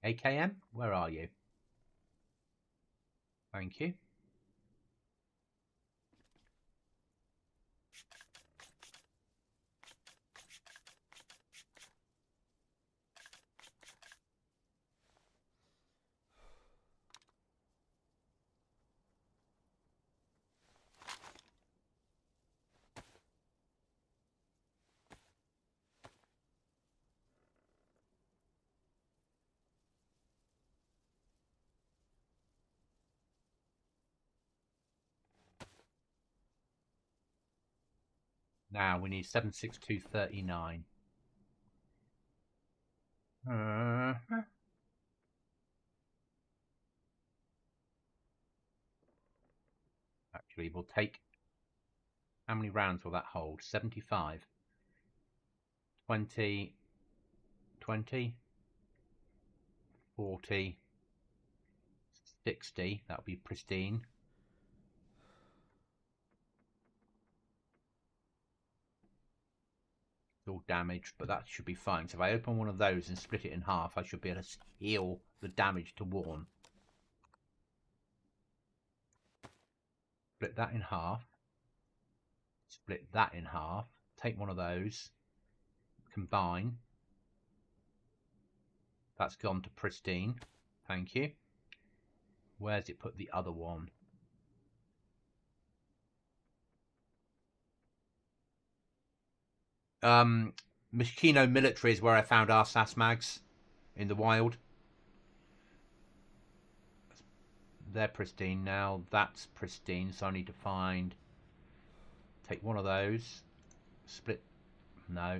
AKM, where are you? Thank you. Now we need 76239. Actually, we'll take... How many rounds will that hold? 75. 20. 20. 40. 60. That'll be pristine. It's all damaged, but that should be fine. So if I open one of those and split it in half, I should be able to heal the damage to Worn. Split that in half. Split that in half. Take one of those. Combine. That's gone to pristine. Thank you. Where's it put the other one? Machino Military is where I found our SAS mags in the wild. They're pristine now. That's pristine, so I need to find... Take one of those. Split... No.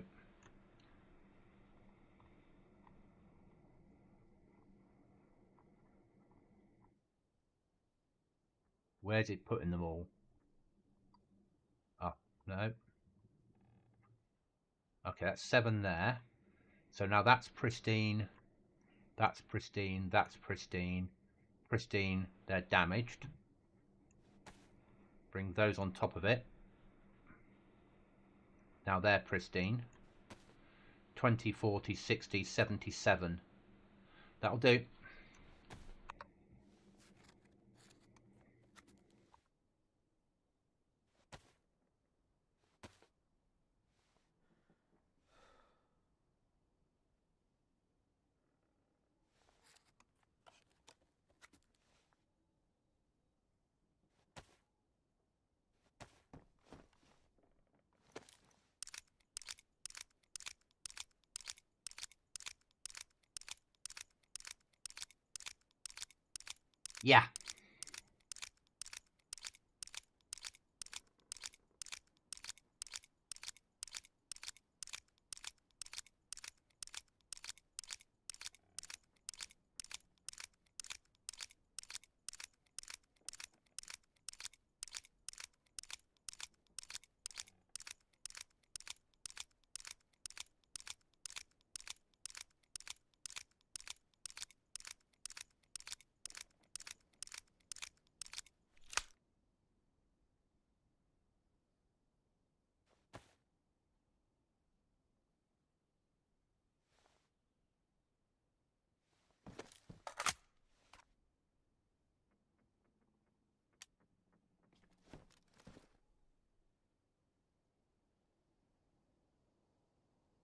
Where's it putting them all? Oh, no. Okay, that's 7 there. So now that's pristine. That's pristine. That's pristine. Pristine. They're damaged. Bring those on top of it. Now they're pristine. 20, 40, 60, 77. That'll do. Yeah.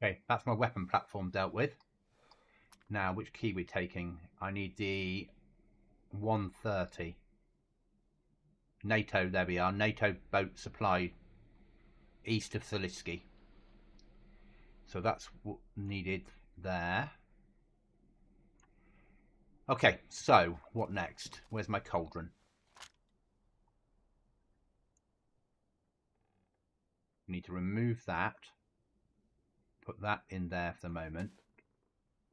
Okay, that's my weapon platform dealt with. Now, which key we're taking? I need the 130. NATO, there we are. NATO boat supply east of Salisky. So that's what needed there. Okay, so what next? Where's my cauldron? Need to remove that. Put that in there for the moment.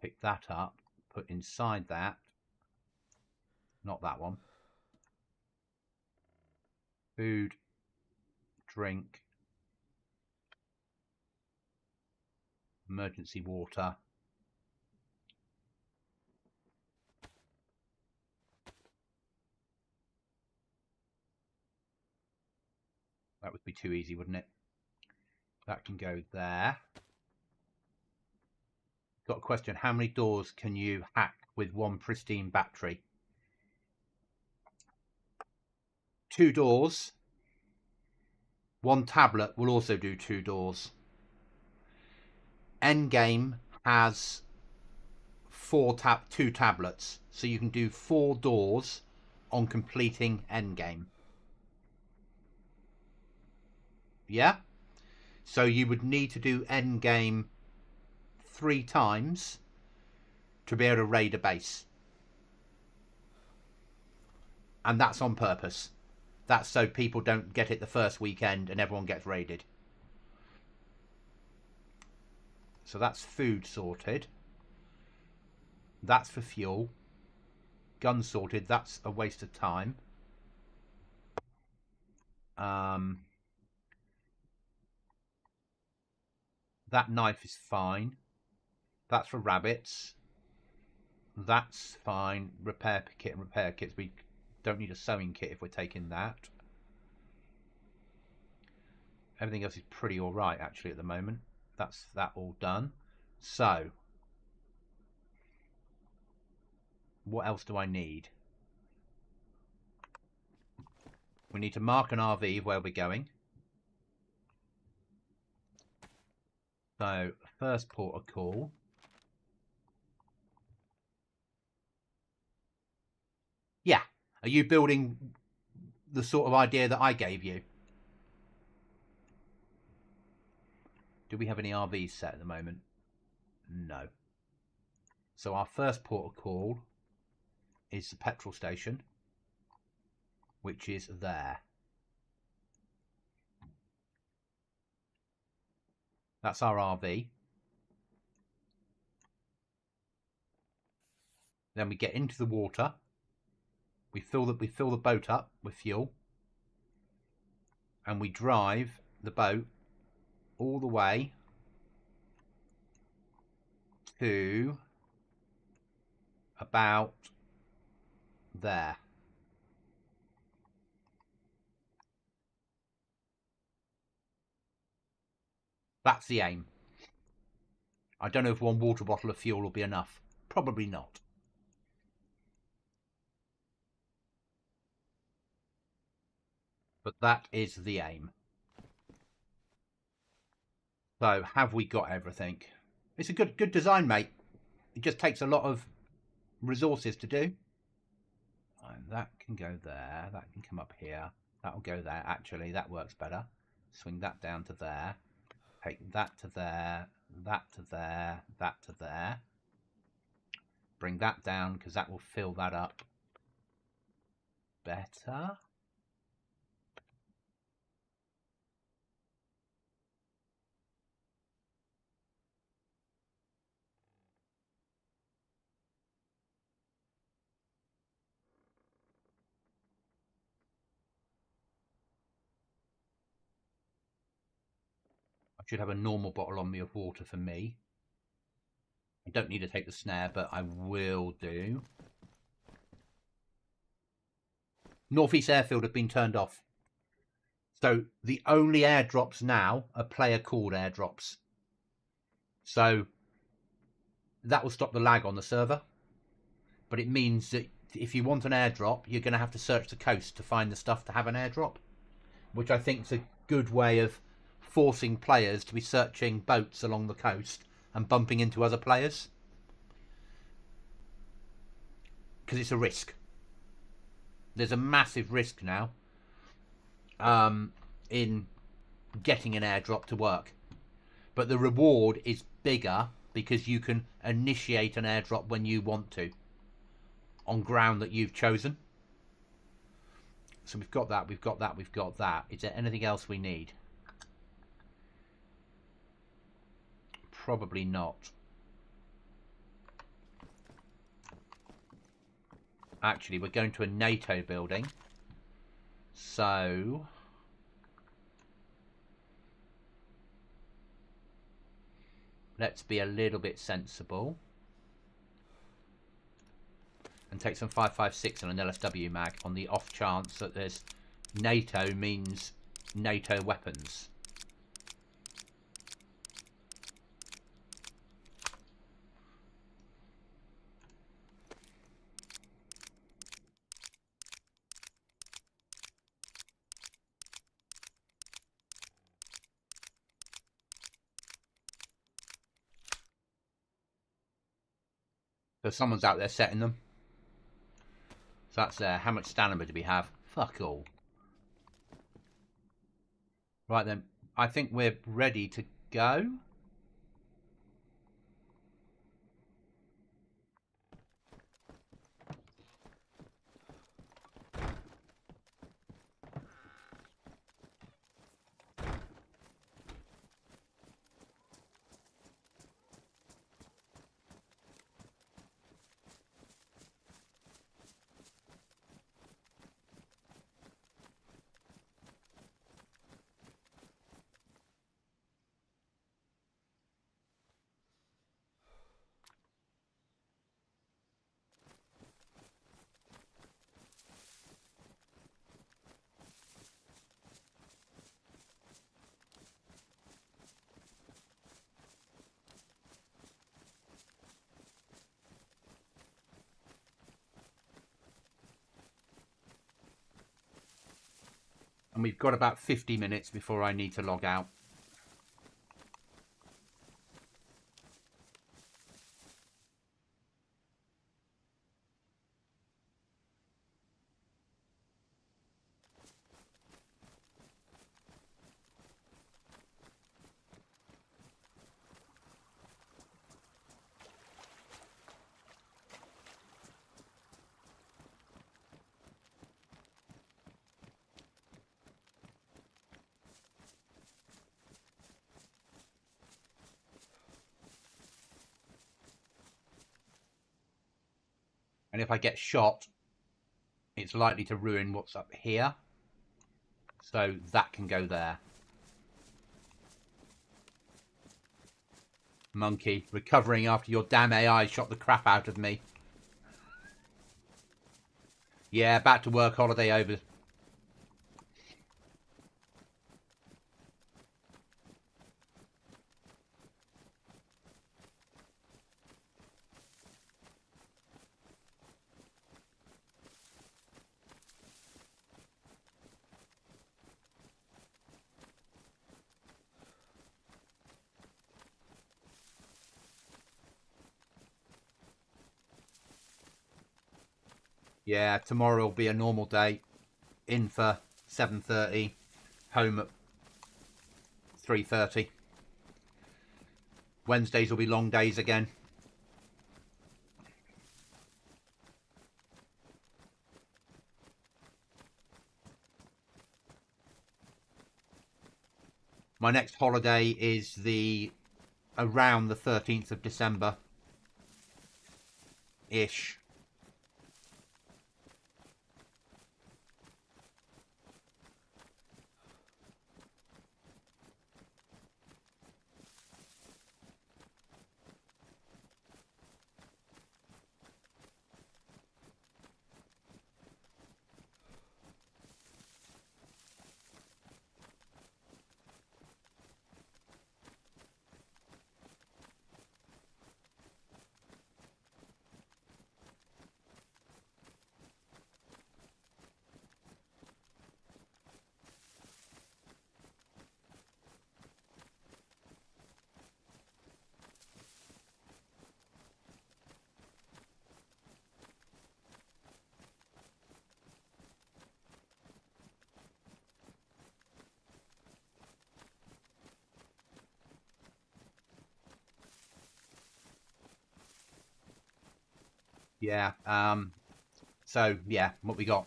Pick that up. Put inside that. Not that one. Food. Drink. Emergency water. That would be too easy, wouldn't it? That can go there. Got a question. How many doors can you hack with one pristine battery? 2 doors. 1 tablet will also do 2 doors. Endgame has 2 tablets, so you can do 4 doors on completing Endgame. Yeah? So you would need to do Endgame 3 times to be able to raid a base. And that's on purpose. That's so people don't get it the first weekend and everyone gets raided. So that's food sorted. That's for fuel. Gun sorted. That's a waste of time. That knife is fine. That's for rabbits. That's fine. Repair kit and repair kits. We don't need a sewing kit if we're taking that. Everything else is pretty alright actually at the moment. That's that all done. So, what else do I need? We need to mark an RV where we're going. So, first port of call. Yeah. Are you building the sort of idea that I gave you? Do we have any RVs set at the moment? No. So our first port of call is the petrol station, which is there. That's our RV. Then we get into the water. We fill the boat up with fuel, and we drive the boat all the way to about there. That's the aim. I don't know if 1 water bottle of fuel will be enough. Probably not. But that is the aim. So, have we got everything? It's a good design, mate. It just takes a lot of resources to do. And that can go there. That can come up here. That'll go there. Actually, that works better. Swing that down to there. Take that to there. That to there. That to there. Bring that down because that will fill that up better. I should have a normal bottle on me of water for me. I don't need to take the snare, but I will do. Northeast Airfield have been turned off. So the only airdrops now are player called airdrops. So that will stop the lag on the server. But it means that if you want an airdrop, you're going to have to search the coast to find the stuff to have an airdrop. Which I think is a good way of forcing players to be searching boats along the coast and bumping into other players. Because it's a risk. There's a massive risk now in getting an airdrop to work. But the reward is bigger because you can initiate an airdrop when you want to on ground that you've chosen. So we've got that, we've got that, we've got that. Is there anything else we need? Probably not. Actually, we're going to a NATO building. So let's be a little bit sensible and take some 5.56 and an LSW mag on the off chance that there's NATO means NATO weapons. So someone's out there setting them. So that's there. How much stamina do we have? Fuck all. Right then, I think we're ready to go. And we've got about 50 minutes before I need to log out. And if I get shot, it's likely to ruin what's up here. So that can go there. Monkey, recovering after your damn AI shot the crap out of me. Yeah, back to work, holiday over. Yeah, tomorrow will be a normal day. In for 7:30, home at 3:30. Wednesdays will be long days again. My next holiday is around the 13th of December ish. Yeah. So yeah, what we got?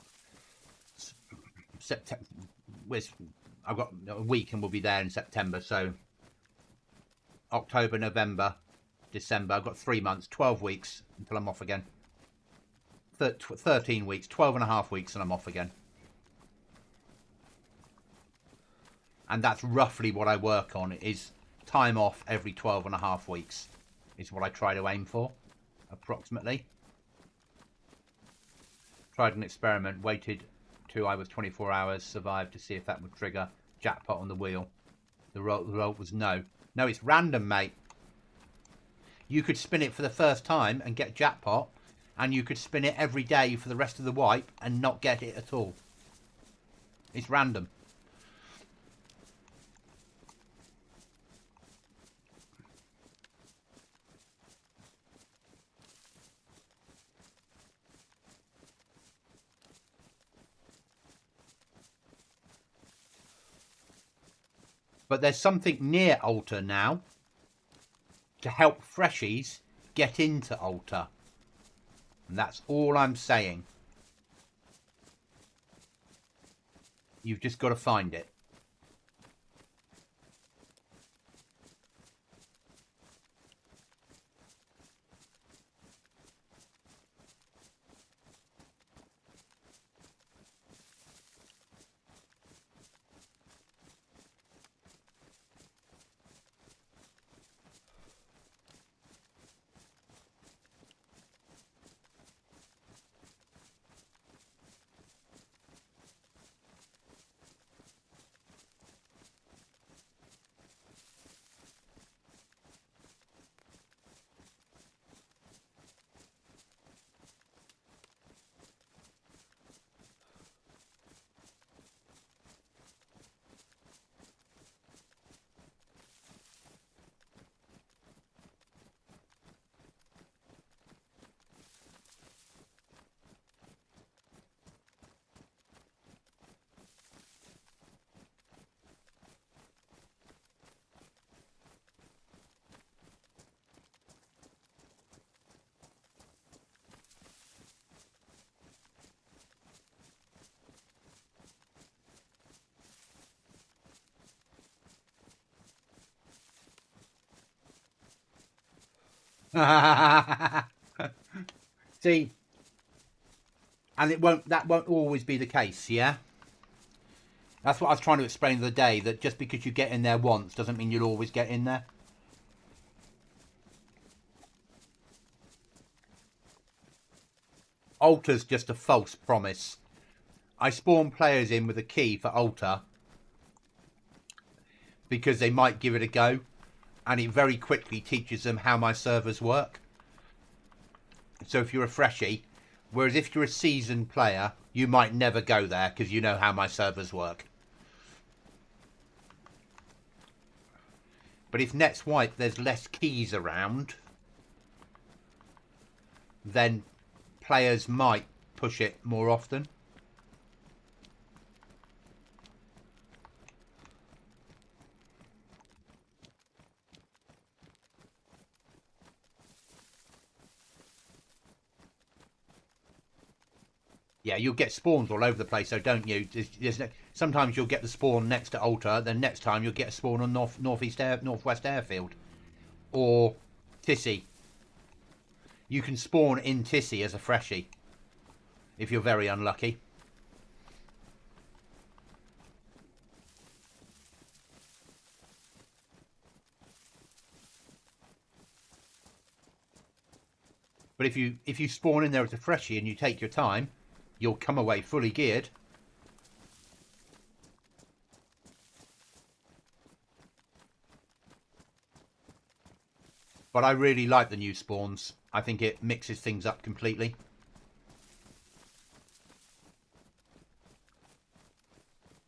September. I've got a week and we'll be there in September. So October, November, December. I've got 3 months, 12 weeks until I'm off again. 13 weeks, 12 and a half weeks, and I'm off again. And that's roughly what I work on, is time off every 12 and a half weeks is what I try to aim for, approximately. Tried an experiment, waited till I was 24 hours, survived to see if that would trigger jackpot on the wheel. The result was no. No, it's random, mate. You could spin it for the first time and get jackpot, and you could spin it every day for the rest of the wipe and not get it at all. It's random. But there's something near Altar now to help freshies get into Altar. And that's all I'm saying. You've just got to find it. See, and that won't always be the case, yeah? That's what I was trying to explain the other day, that just because you get in there once doesn't mean you'll always get in there. Altar's just a false promise. I spawn players in with a key for Altar because they might give it a go, and it very quickly teaches them how my servers work. So if you're a freshie, whereas if you're a seasoned player, you might never go there because you know how my servers work. But if Net's White, there's less keys around, then players might push it more often. Yeah, you'll get spawns all over the place, though, don't you? Sometimes you'll get the spawn next to Altar, then next time you'll get a spawn on northwest airfield, or Tissy. You can spawn in Tissy as a freshie if you're very unlucky. But if you spawn in there as a freshie and you take your time, you'll come away fully geared. But I really like the new spawns. I think it mixes things up completely.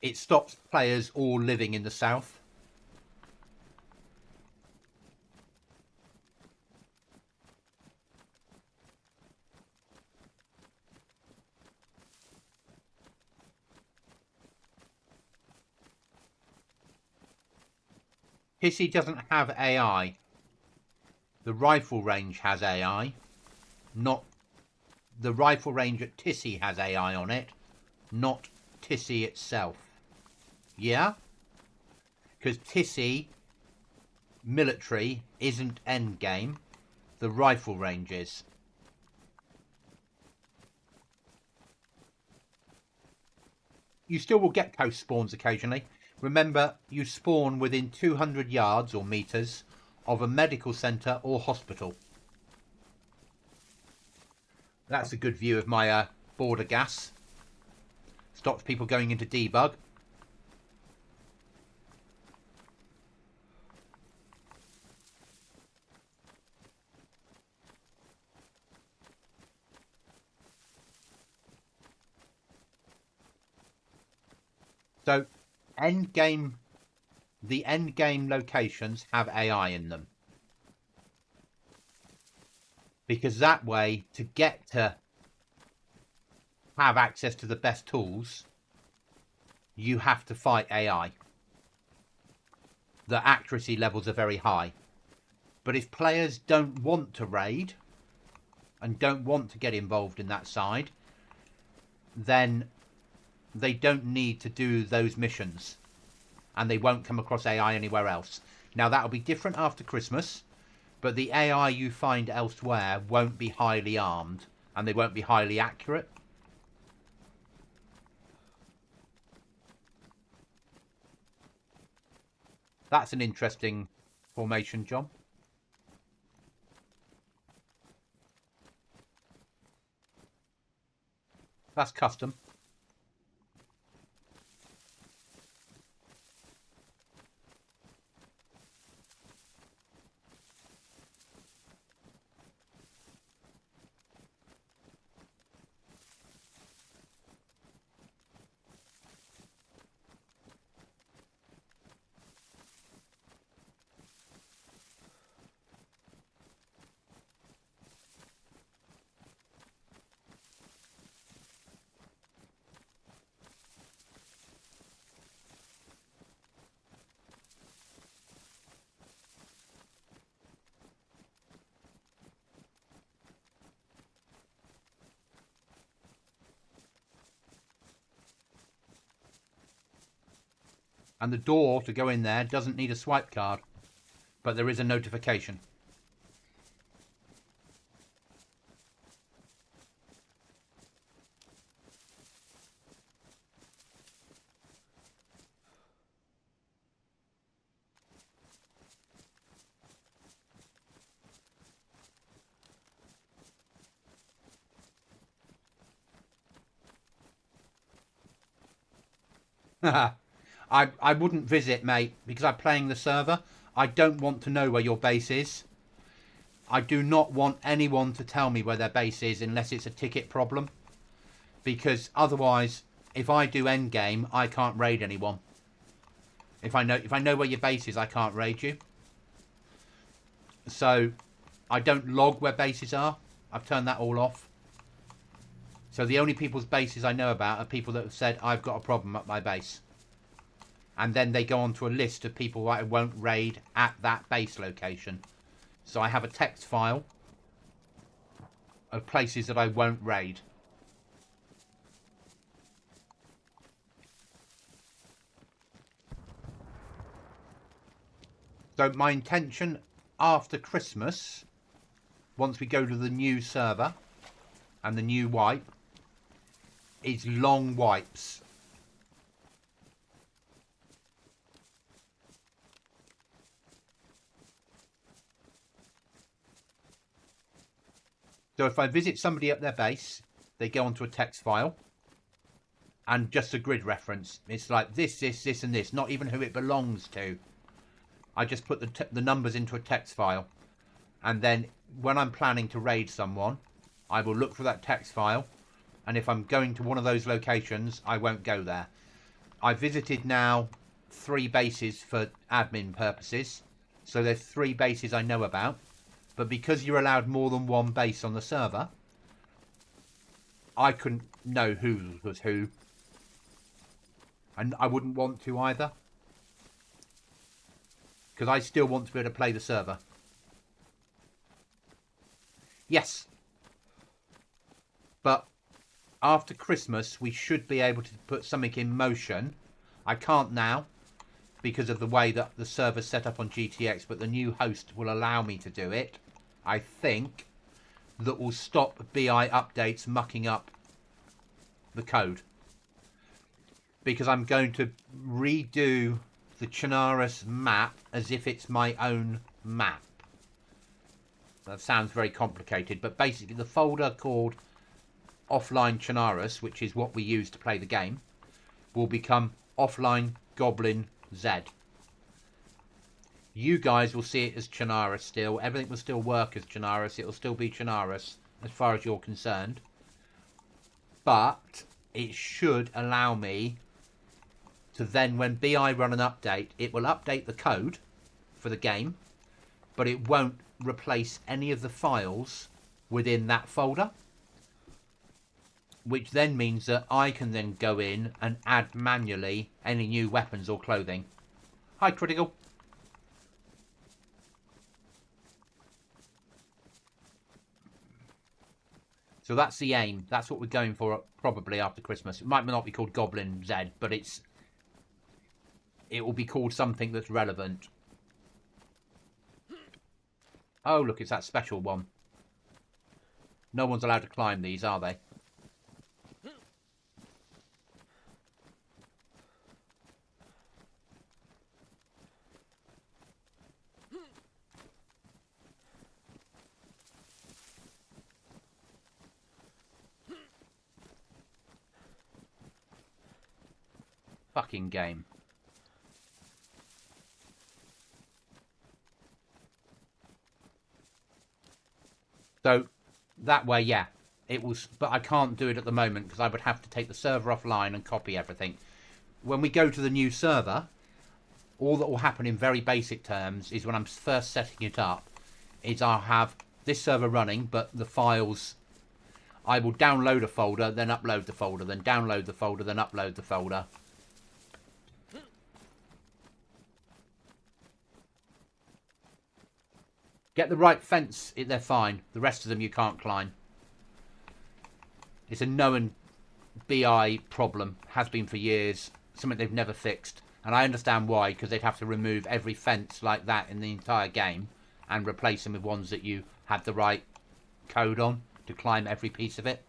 It stops players all living in the south. Hissy doesn't have AI. The rifle range has AI. Not the rifle range at Tissy has AI on it, not Tissy itself. Yeah? Because Tissy military isn't endgame. The rifle range is. You still will get coast spawns occasionally. Remember, you spawn within 200 yards or meters of a medical centre or hospital. That's a good view of my border gas. Stops people going into debug. So the end game locations have AI in them. Because that way, to get to have access to the best tools, you have to fight AI. The accuracy levels are very high. But if players don't want to raid and don't want to get involved in that side, then they don't need to do those missions. And they won't come across AI anywhere else. Now, that'll be different after Christmas, but the AI you find elsewhere won't be highly armed, and they won't be highly accurate. That's an interesting formation, John. That's custom. And the door to go in there doesn't need a swipe card, but there is a notification. I wouldn't visit, mate, because I'm playing the server. I don't want to know where your base is. I do not want anyone to tell me where their base is unless it's a ticket problem. Because otherwise, if I do end game, I can't raid anyone. If I know where your base is, I can't raid you. So I don't log where bases are. I've turned that all off. So the only people's bases I know about are people that have said, I've got a problem at my base. And then they go onto a list of people I won't raid at that base location. So I have a text file of places that I won't raid. So my intention after Christmas, once we go to the new server and the new wipe, is long wipes. So if I visit somebody at their base, they go onto a text file and just a grid reference. It's like this, and this, not even who it belongs to. I just put the numbers into a text file. And then when I'm planning to raid someone, I will look for that text file. And if I'm going to one of those locations, I won't go there. I visited now 3 bases for admin purposes. So there's 3 bases I know about. But because you're allowed more than one base on the server, I couldn't know who was who. And I wouldn't want to either. Because I still want to be able to play the server. Yes. But after Christmas, we should be able to put something in motion. I can't now because of the way that the server's set up on GTX, but the new host will allow me to do it, I think, that will stop BI updates mucking up the code. Because I'm going to redo the Chernarus map as if it's my own map. That sounds very complicated, but basically the folder called Offline Chernarus, which is what we use to play the game, will become Offline Goblin Z. You guys will see it as Chernarus still. Everything will still work as Chernarus. It will still be Chernarus as far as you're concerned. But it should allow me So then when BI run an update, it will update the code for the game, but it won't replace any of the files within that folder, which then means that I can then go in and add manually any new weapons or clothing. Hi, Critical. So that's the aim. That's what we're going for probably after Christmas. It might not be called Goblinz, but it will be called something that's relevant. Oh, look, it's that special one. No one's allowed to climb these, are they? Fucking game. So that way, yeah, it was, but I can't do it at the moment because I would have to take the server offline and copy everything. When we go to the new server, all that will happen in very basic terms is when I'm first setting it up, is I'll have this server running, but the files, I will download a folder, then upload the folder, then download the folder, then upload the folder. Get the right fence, they're fine. The rest of them you can't climb. It's a known BI problem. Has been for years. Something they've never fixed. And I understand why, because they'd have to remove every fence like that in the entire game and replace them with ones that you had the right code on to climb every piece of it.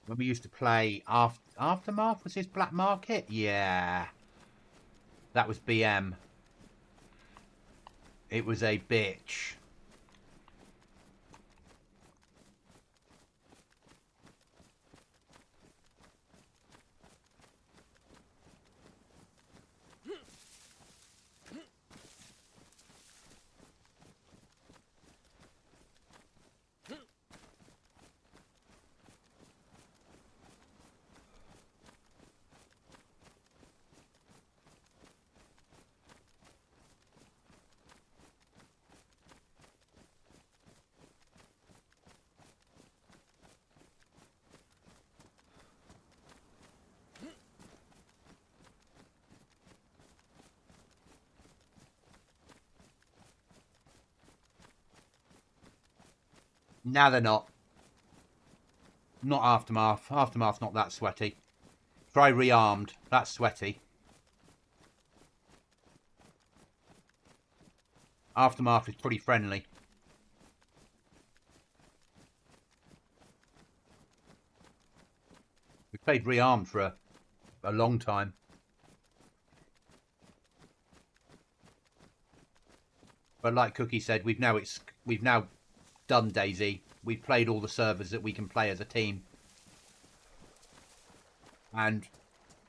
When we used to play Aftermath, was this Black Market? Yeah. That was BM. It was a bitch. Now they're not. Not Aftermath. Aftermath's not that sweaty. Try Rearmed. That's sweaty. Aftermath is pretty friendly. We played Rearmed for a long time. But like Cookie said, we've now done Dayz. We've played all the servers that we can play as a team. And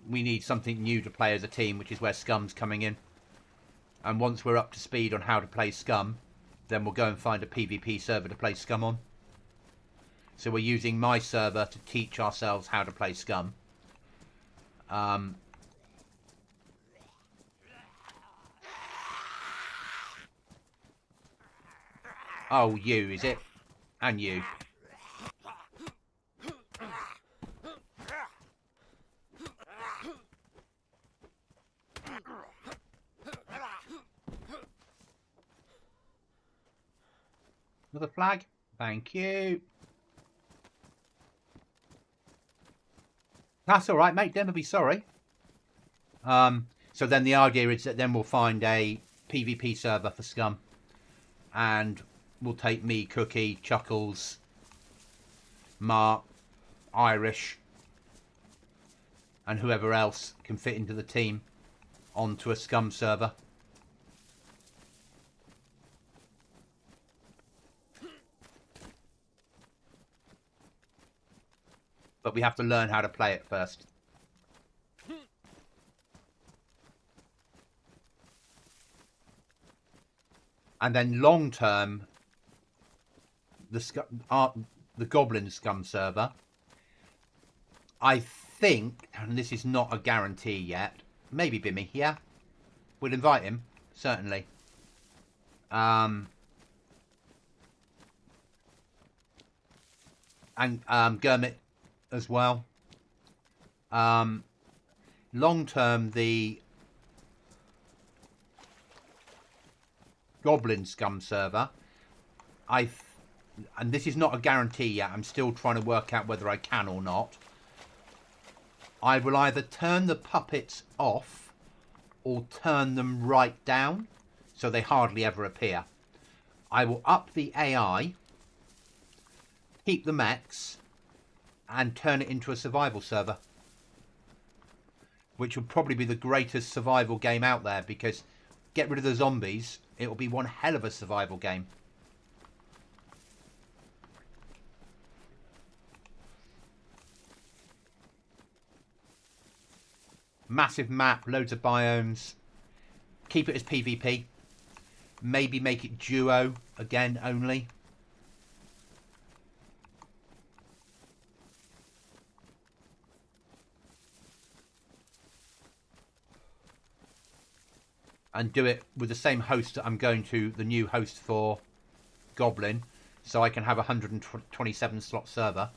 we need something new to play as a team, which is where Scum's coming in. And once we're up to speed on how to play Scum, then we'll go and find a PvP server to play Scum on. So we're using my server to teach ourselves how to play Scum. Oh, you, is it? And you. Another flag. Thank you. That's all right, mate. Never be sorry. So then the idea is that then we'll find a PvP server for Scum. And we'll take me, Cookie, Chuckles, Mark, Irish, and whoever else can fit into the team onto a Scum server. But we have to learn how to play it first. And then long term, the Goblinz scum server, I think, and this is not a guarantee yet, maybe Bimmy, yeah? We'll invite him, certainly. And Gurmit as well. Long term, the Goblin Scum server, and this is not a guarantee yet, I'm still trying to work out whether I can or not. I will either turn the puppets off or turn them right down so they hardly ever appear. I will up the AI, keep the mechs, and turn it into a survival server, which would probably be the greatest survival game out there, because get rid of the zombies, it will be one hell of a survival game. Massive map, loads of biomes. Keep it as PvP. Maybe make it duo again only. And do it with the same host that I'm going to, the new host for Goblin, so I can have a 127 slot server.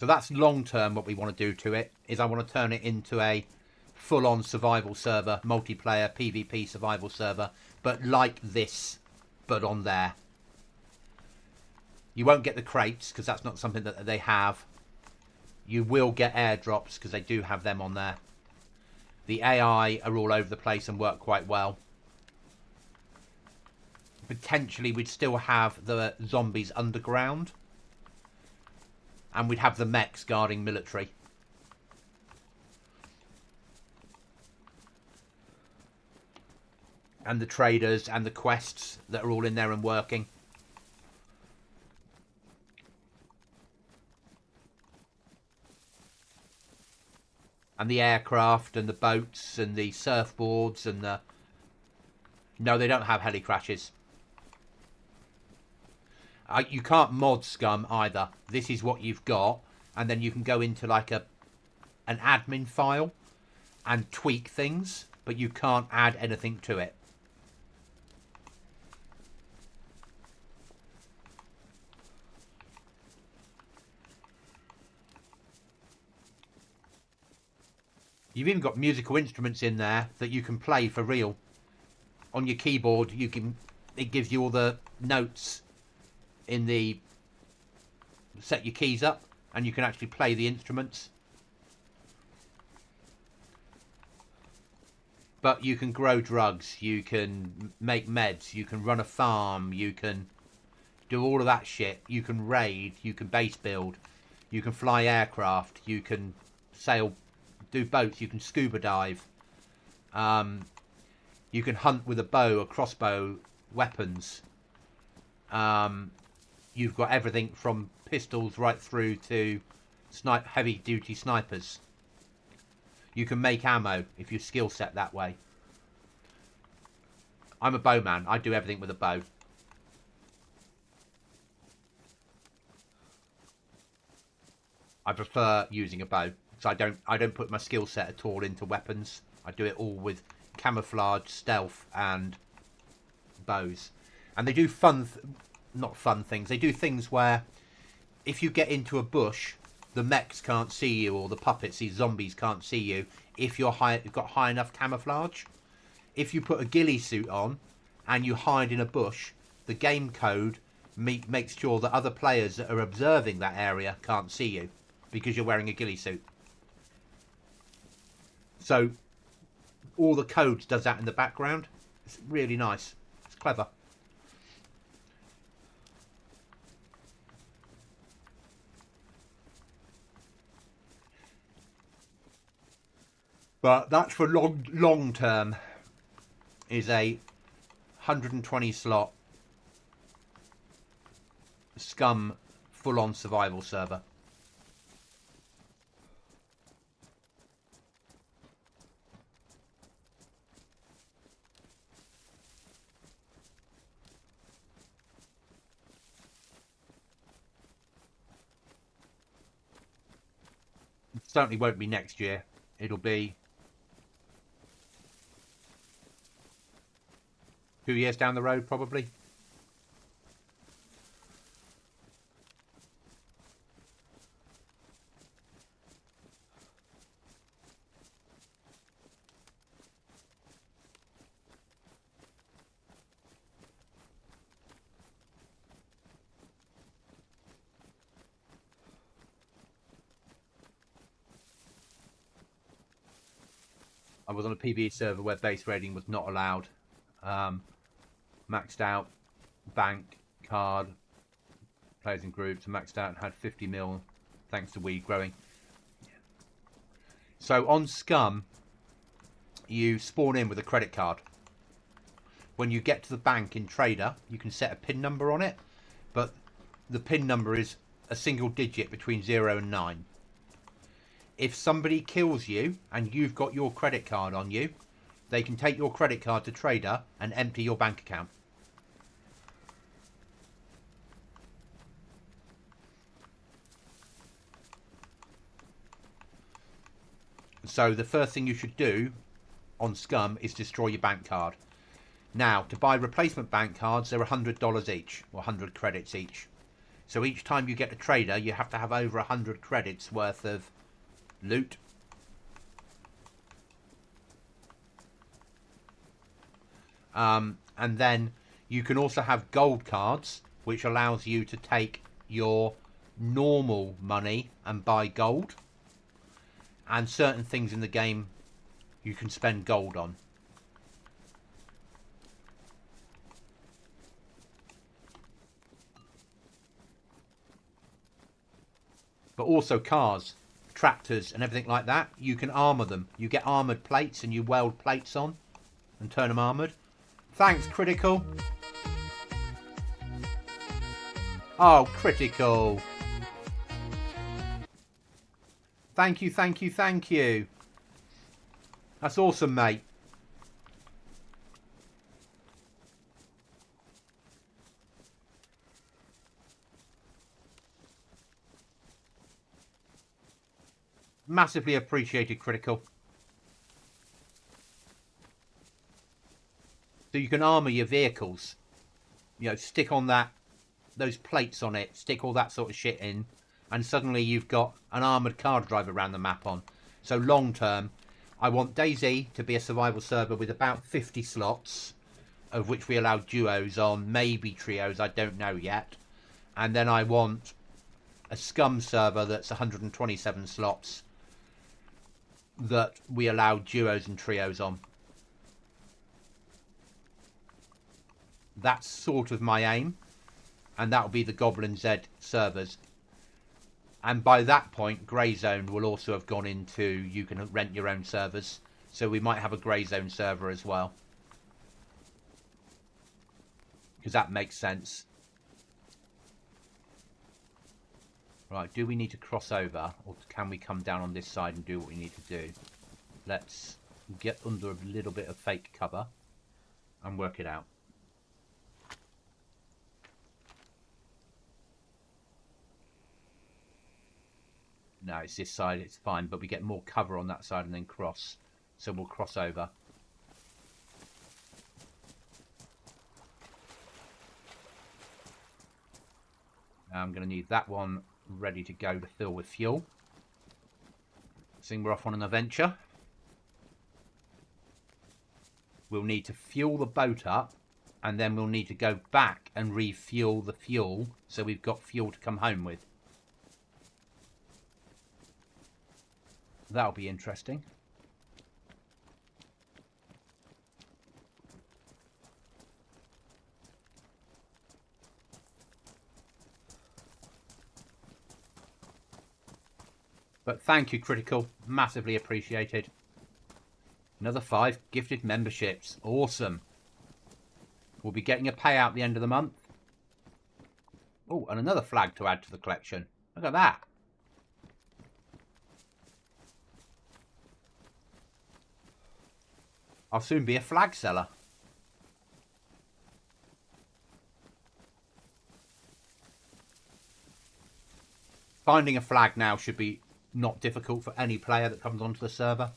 So that's long term. What we want to do to it is I want to turn it into a full-on survival server, multiplayer PvP survival server, but like this, but on there. You won't get the crates because that's not something that they have. You will get airdrops because they do have them on there. The AI are all over the place and work quite well. Potentially we'd still have the zombies underground. And we'd have the mechs guarding military. And the traders and the quests that are all in there and working. And the aircraft and the boats and the surfboards and the... No, they don't have heli crashes. You can't mod scum either. This is what you've got, and then you can go into like an admin file and tweak things, but you can't add anything to it. You've even got musical instruments in there that you can play for real. On your keyboard, it gives you all the notes in the set your keys up, and you can actually play the instruments. But you can grow drugs, you can make meds, you can run a farm, you can do all of that shit. You can raid, you can base build, you can fly aircraft, you can sail, do boats, you can scuba dive, you can hunt with a bow, a crossbow, weapons. You've got everything from pistols right through to heavy duty snipers. You can make ammo if you're skill set that way. I'm a bowman. I do everything with a bow. I prefer using a bow, so I don't put my skill set at all into weapons. I do it all with camouflage, stealth, and bows. And they do not fun things. They do things where if you get into a bush, the mechs can't see you, or the puppets, these zombies, can't see you if you've got high enough camouflage. If you put a ghillie suit on and you hide in a bush, the game code makes sure that other players that are observing that area can't see you because you're wearing a ghillie suit. So all the code does that in the background. It's really nice. It's clever. But that's for long term. Is a 120 slot Scum full-on survival server. It certainly won't be next year. It'll be 2 years down the road, probably. I was on a PvE server where base raiding was not allowed. Maxed out, bank, card, players in groups, maxed out and had 50 mil thanks to weed growing. So on Scum, you spawn in with a credit card. When you get to the bank in Trader, you can set a PIN number on it, but the PIN number is a single digit between 0 and 9. If somebody kills you and you've got your credit card on you, they can take your credit card to Trader and empty your bank account. So the first thing you should do on Scum is destroy your bank card. Now, to buy replacement bank cards, they're $100 each, or 100 credits each. So each time you get a Trader, you have to have over 100 credits worth of loot. And then you can also have gold cards, which allows you to take your normal money and buy gold. And certain things in the game you can spend gold on. But also cars, tractors and everything like that, you can armour them. You get armoured plates and you weld plates on and turn them armoured. Thanks, Critical. Oh, Critical. Thank you, thank you, thank you. That's awesome, mate. Massively appreciated, Critical. So you can armour your vehicles. You know, stick on those plates on it, stick all that sort of shit in, and suddenly you've got an armoured car drive around the map on. So long term, I want Dayz to be a survival server with about 50 slots, of which we allow duos on, maybe trios, I don't know yet. And then I want a Scum server that's 127 slots that we allow duos and trios on. That's sort of my aim, and that'll be the Goblinz servers. And by that point, Grey Zone will also have gone into you can rent your own servers, so we might have a Grey Zone server as well, because that makes sense. Right, do we need to cross over, or can we come down on this side and do what we need to do? Let's get under a little bit of fake cover and work it out. No, it's this side, it's fine, but we get more cover on that side and then cross. So we'll cross over. Now I'm going to need that one ready to go to fill with fuel. So we're off on an adventure. We'll need to fuel the boat up, and then we'll need to go back and refuel the fuel so we've got fuel to come home with. That'll be interesting. But thank you, Critical. Massively appreciated. Another 5 gifted memberships. Awesome. We'll be getting a payout at the end of the month. Oh, and another flag to add to the collection. Look at that. I'll soon be a flag seller. Finding a flag now should be not difficult for any player that comes onto the server.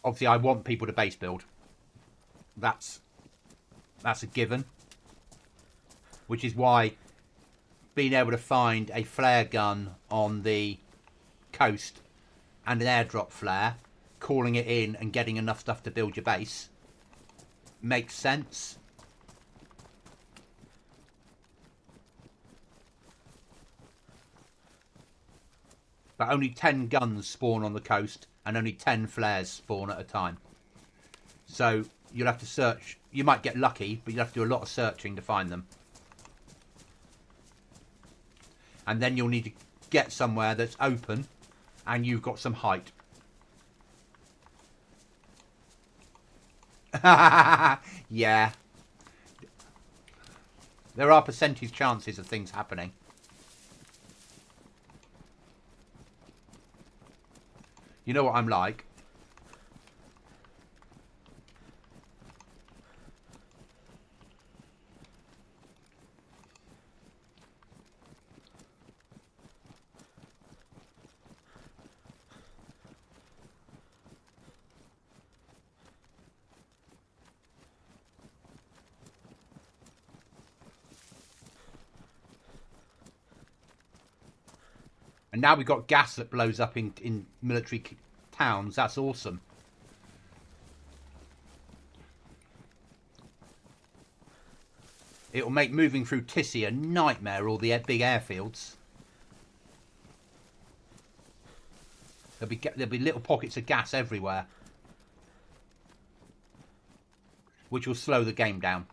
Obviously, I want people to base build. That's a given. Which is why being able to find a flare gun on the coast and an airdrop flare, calling it in and getting enough stuff to build your base makes sense. But only 10 guns spawn on the coast and only 10 flares spawn at a time. So you'll have to search. You might get lucky, but you'll have to do a lot of searching to find them. And then you'll need to get somewhere that's open and you've got some height. Yeah. There are percentage chances of things happening. You know what I'm like? And now we've got gas that blows up in military towns. That's awesome. It'll make moving through Tissy a nightmare, all the big airfields. There'll be little pockets of gas everywhere, which will slow the game down.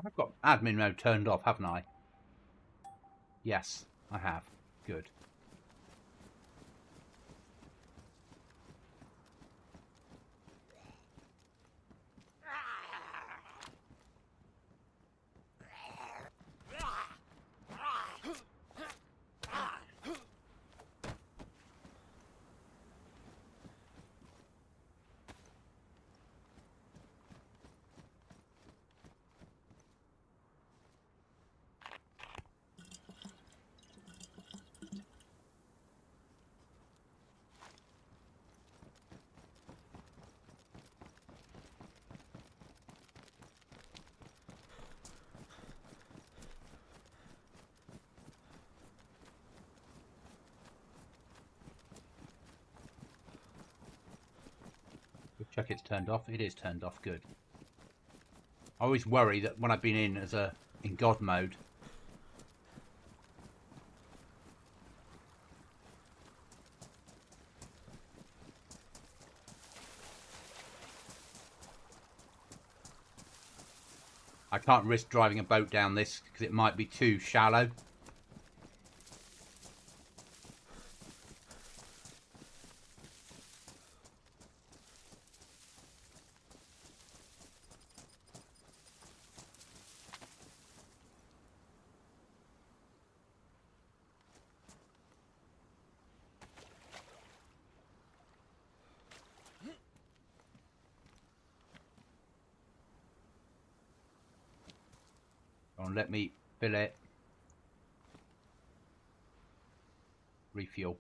I've got admin mode turned off, haven't I? Yes, I have. Good. Check it's turned off. It is turned off. Good. I always worry that when I've been in God mode, I can't risk driving a boat down this because it might be too shallow. Go on, let me fill it. Refuel.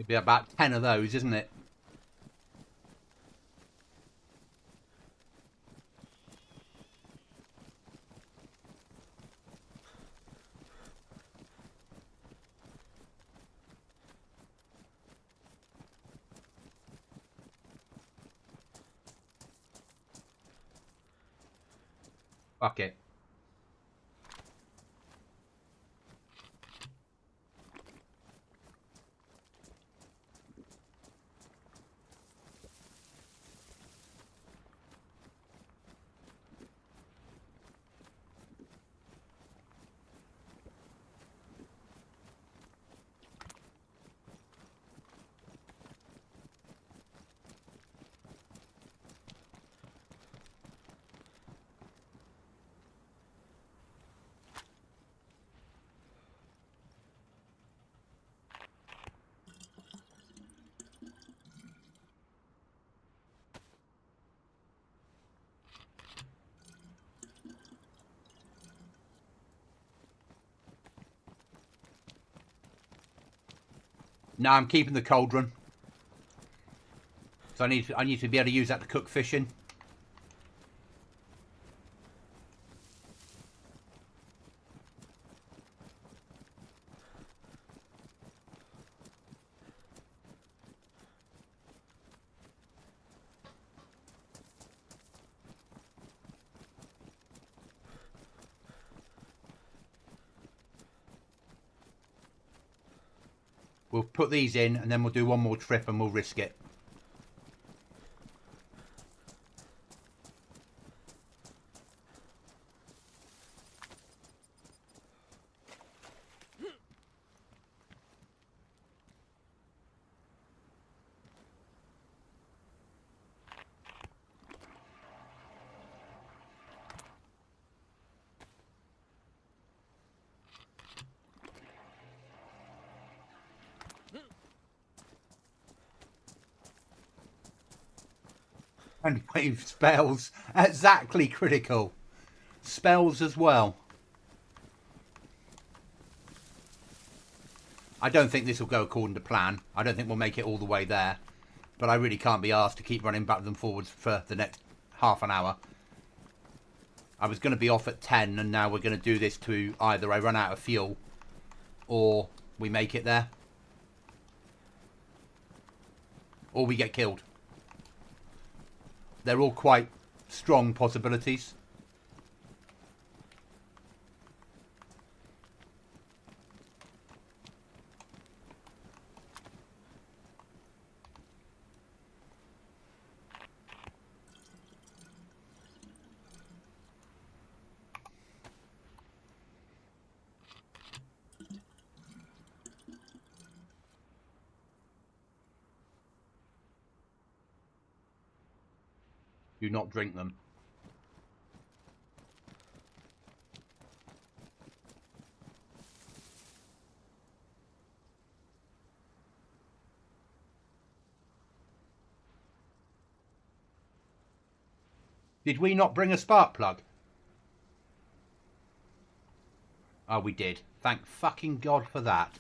It'd be about 10 of those, isn't it? Fuck it. No, I'm keeping the cauldron. So I need to be able to use that to cook fish in. We'll put these in and then we'll do one more trip and we'll risk it. And wave spells. Exactly critical. Spells as well. I don't think this will go according to plan. I don't think we'll make it all the way there. But I really can't be asked to keep running backwards and forwards for the next half an hour. I was going to be off at 10 and now we're going to do this to either I run out of fuel or we make it there. Or we get killed. They're all quite strong possibilities. Do not drink them. Did we not bring a spark plug? Oh, we did. Thank fucking God for that.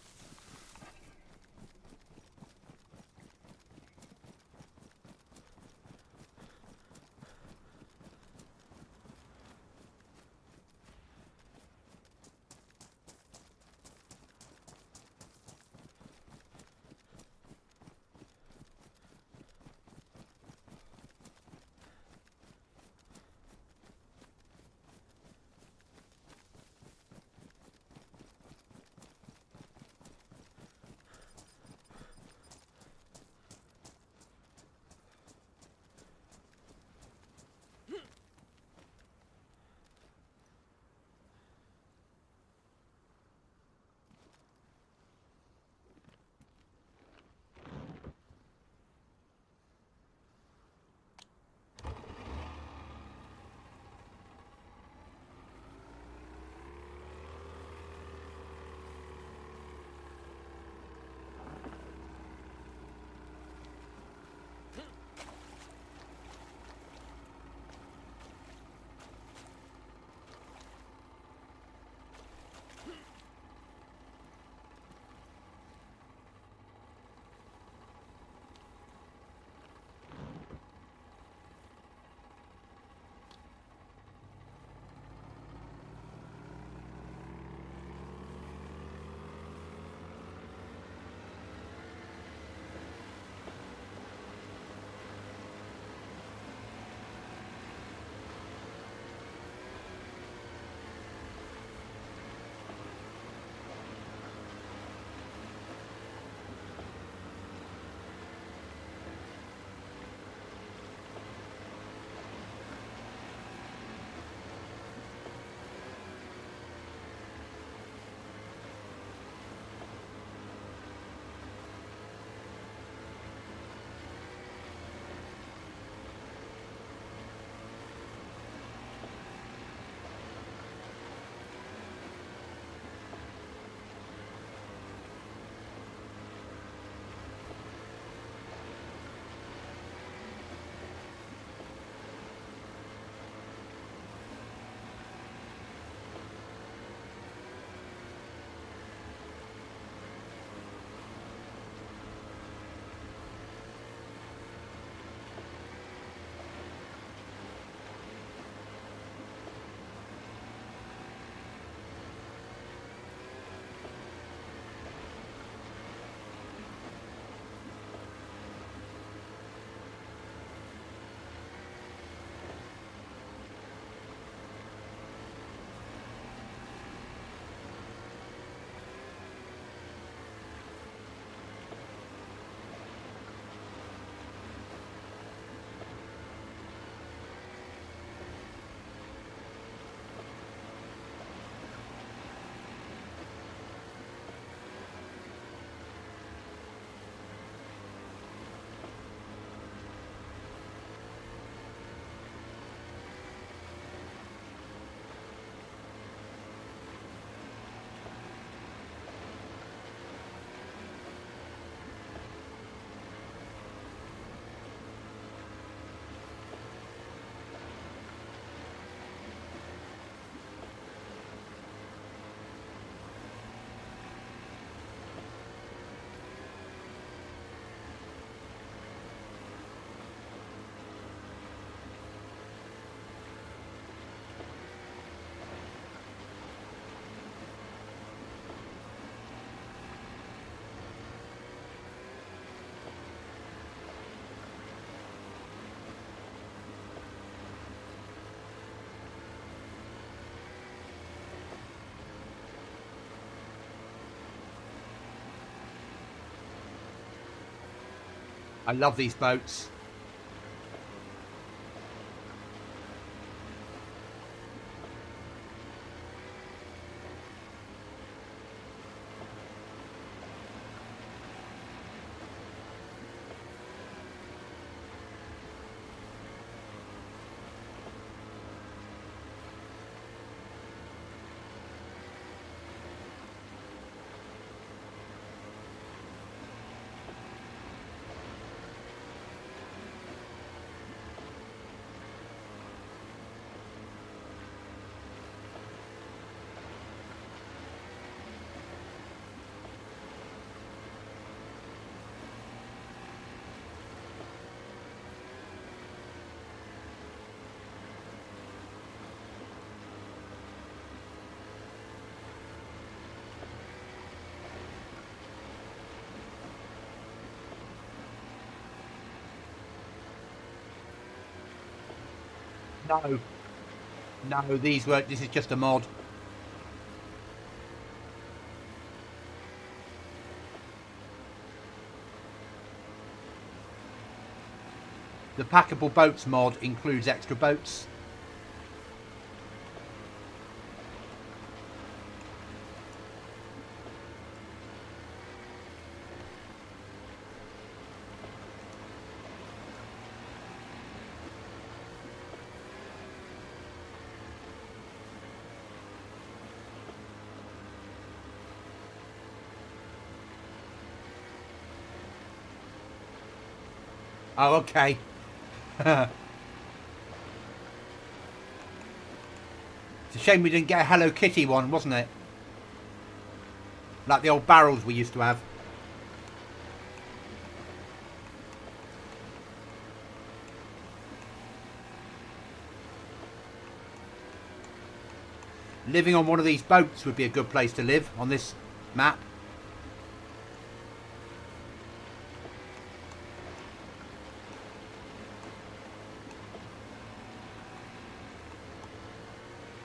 I love these boats. No. No, these work. This is just a mod. The packable boats mod includes extra boats. Oh, okay. It's a shame we didn't get a Hello Kitty one, wasn't it? Like the old barrels we used to have. Living on one of these boats would be a good place to live on this map.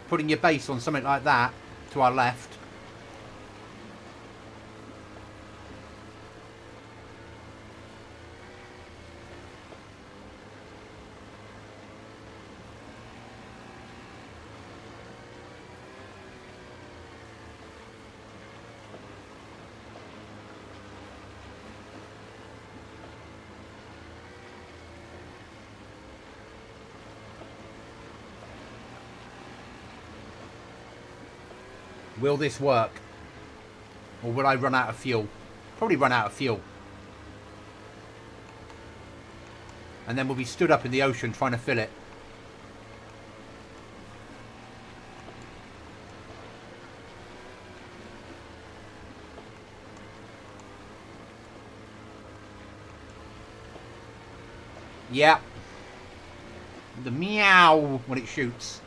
Putting your base on something like that to our left. Will this work? Or will I run out of fuel? Probably run out of fuel. And then we'll be stood up in the ocean trying to fill it. Yeah. The meow when it shoots.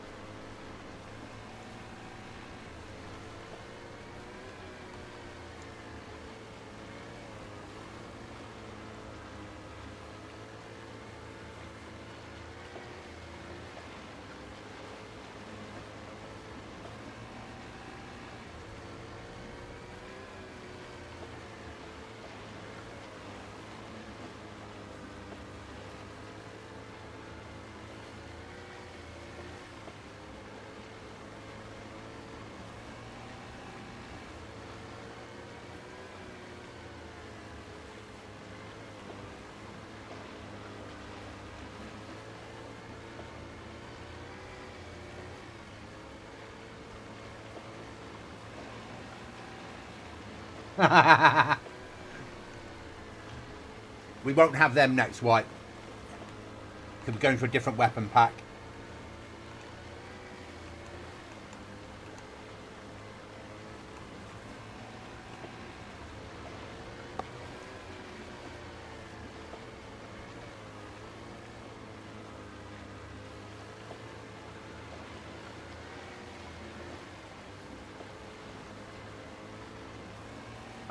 We won't have them next wipe. Because we're going for a different weapon pack.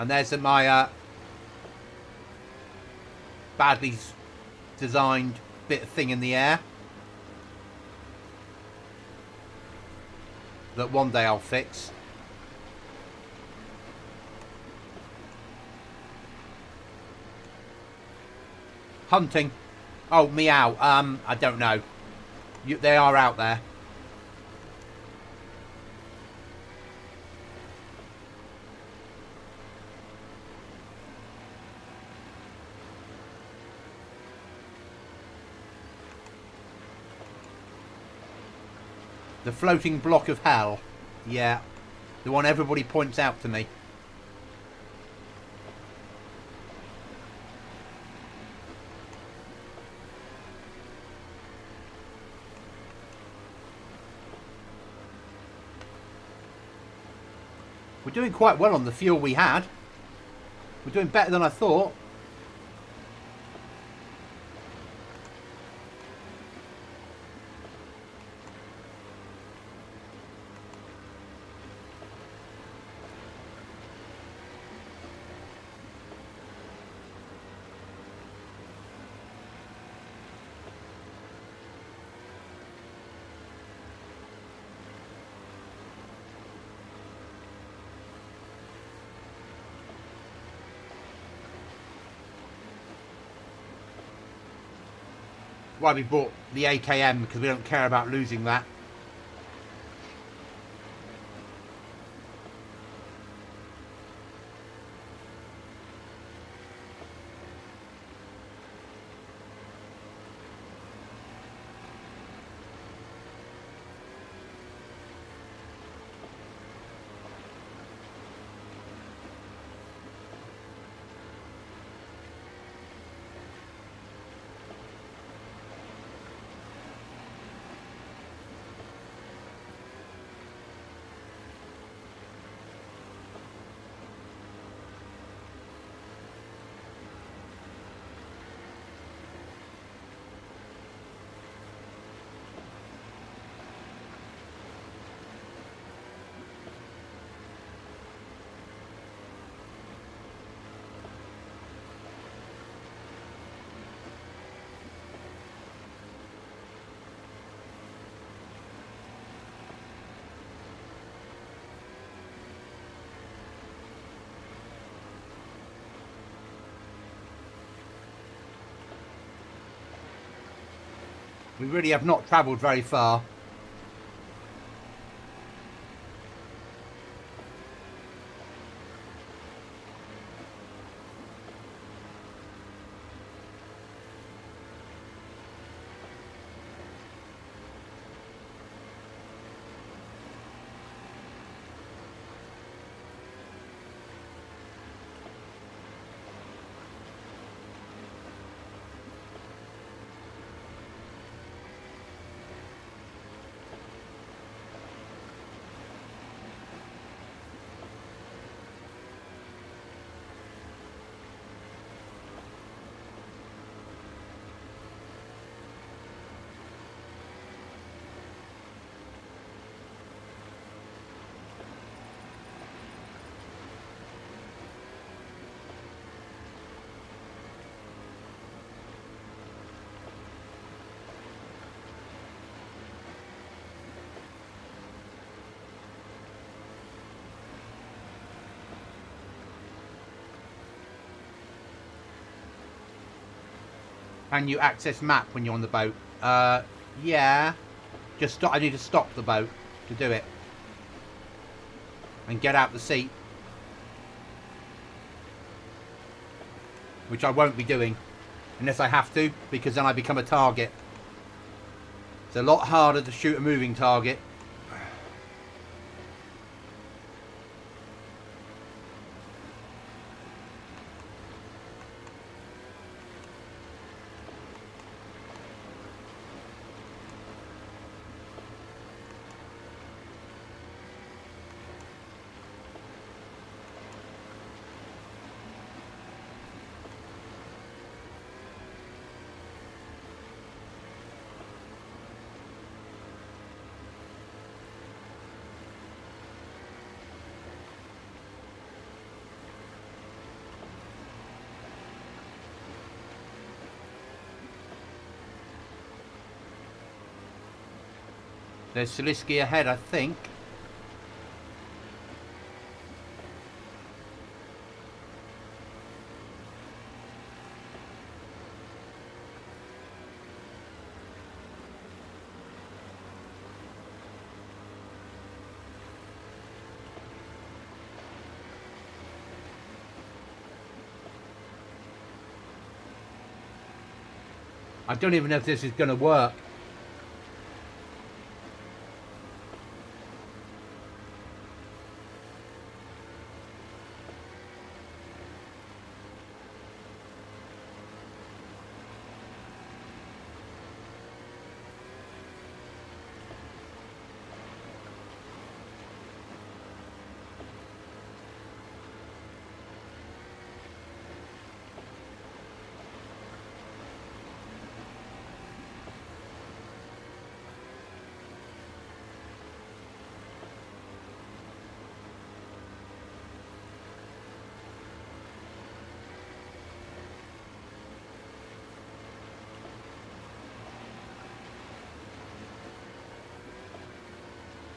And there's my badly designed bit of thing in the air that one day I'll fix. Hunting. Oh, meow. I don't know. They are out there. The floating block of hell. Yeah. The one everybody points out to me. We're doing quite well on the fuel we had. We're doing better than I thought. Why we bought the AKM, because we don't care about losing that. We really have not travelled very far. Can you access map when you're on the boat? Yeah. Just stop. I need to stop the boat to do it. And get out the seat. Which I won't be doing. Unless I have to, because then I become a target. It's a lot harder to shoot a moving target. There's Salisky ahead, I think. I don't even know if this is going to work.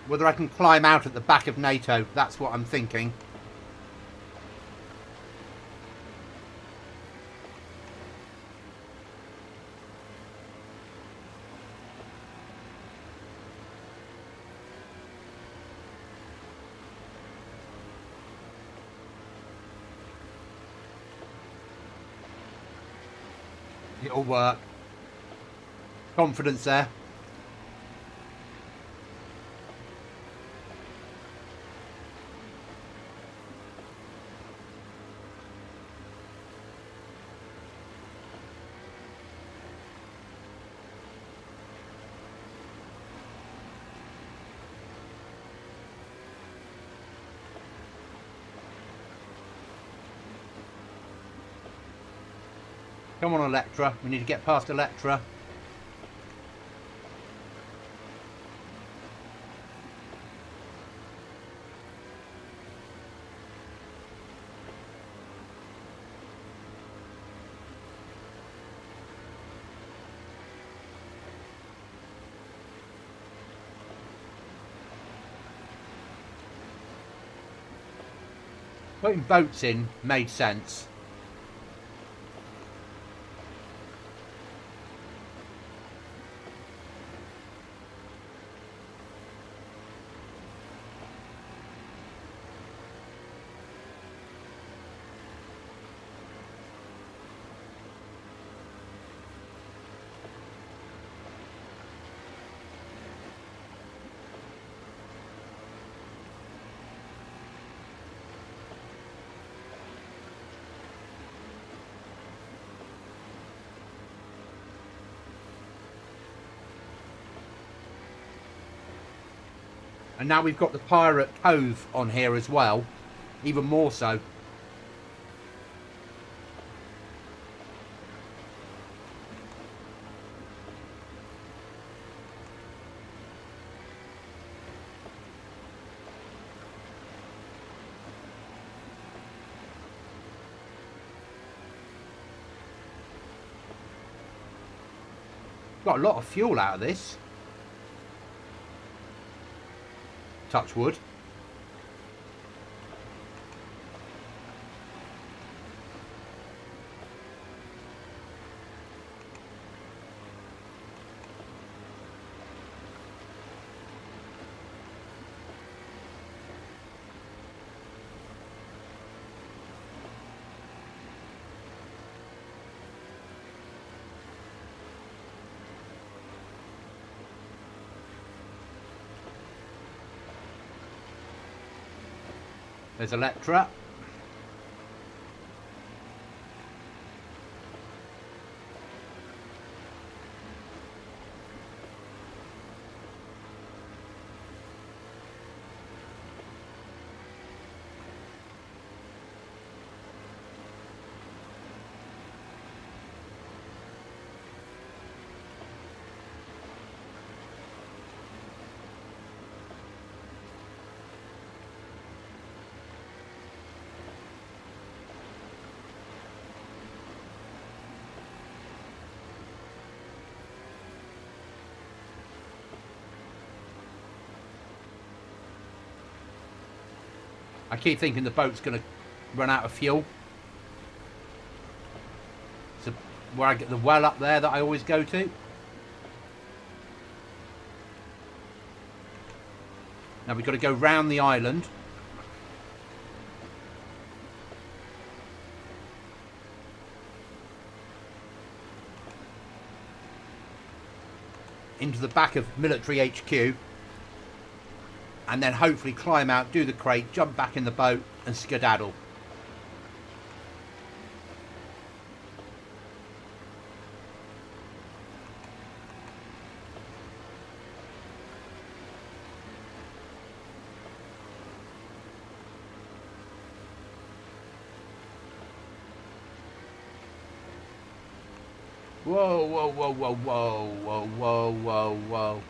Whether I can climb out at the back of NATO, that's what I'm thinking. It'll work. Confidence there. Come on, Electra. We need to get past Electra. Putting boats in made sense. And now we've got the Pirate Cove on here as well, even more so. Got a lot of fuel out of this. Touch wood. There's Electra. I keep thinking the boat's going to run out of fuel. So where I get the well up there that I always go to. Now we've got to go round the island. into the back of military HQ, and then hopefully climb out, do the crate, jump back in the boat and skedaddle. Whoa, whoa, whoa, whoa, whoa, whoa, whoa, whoa, whoa.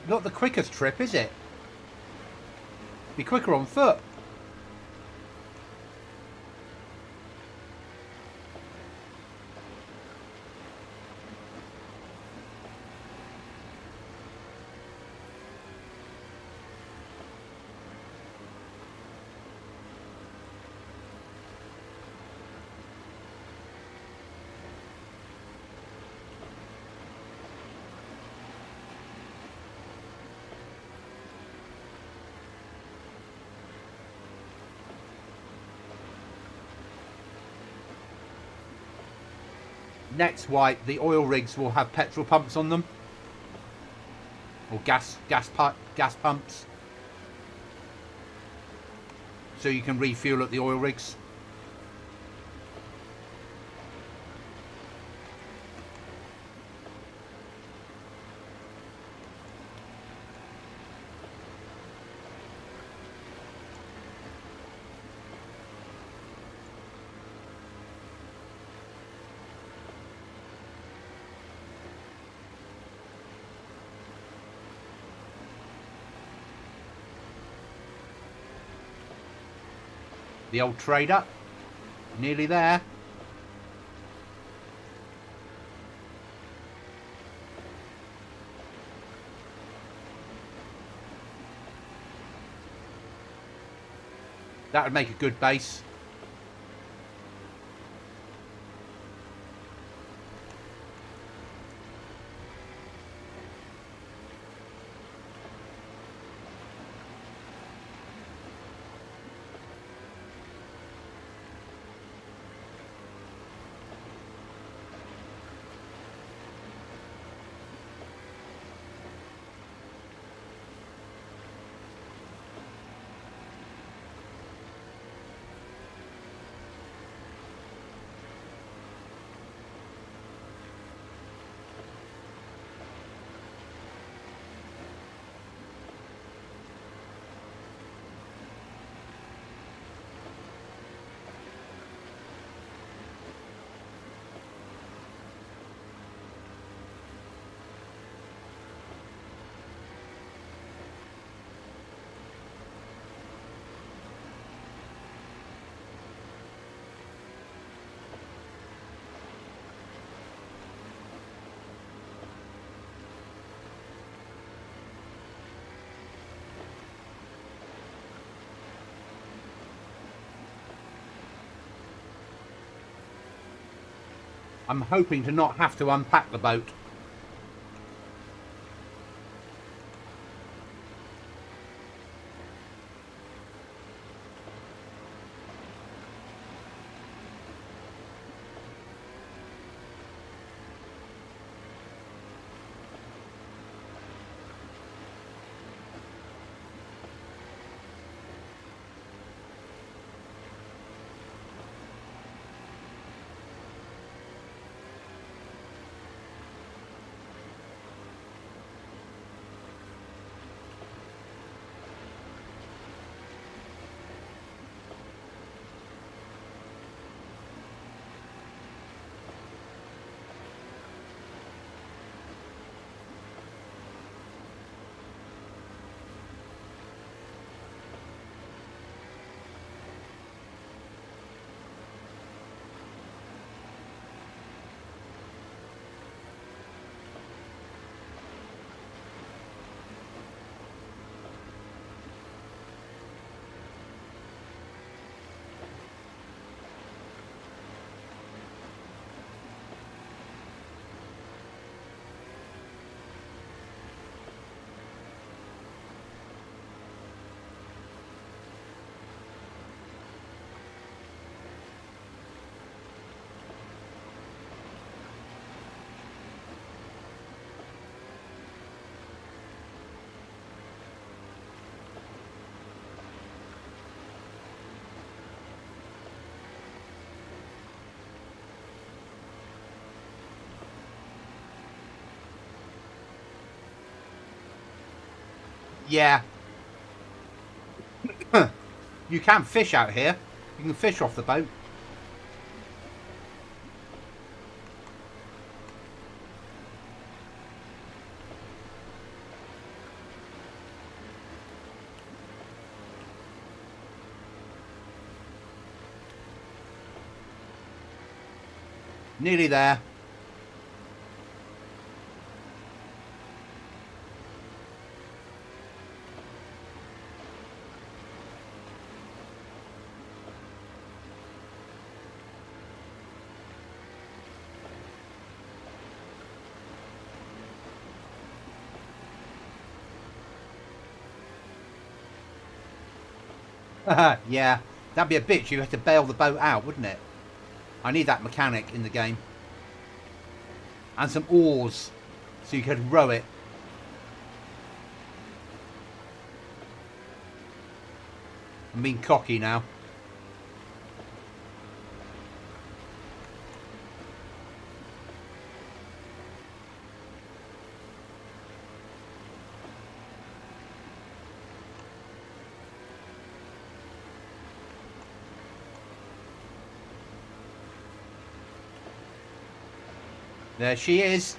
Not the quickest trip, is it? Be quicker on foot. Next wipe, the oil rigs will have petrol pumps on them, or gas pumps, so you can refuel at the oil rigs. The old trader, nearly there. That would make a good base. I'm hoping to not have to unpack the boat. Yeah. You can fish out here. You can fish off the boat. Nearly there. Yeah, that'd be a bitch. You have to bail the boat out, wouldn't it? I need that mechanic in the game. And some oars, so you could row it. I'm being cocky now. There she is.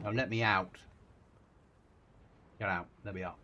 Oh, let me out. Get out. There we are.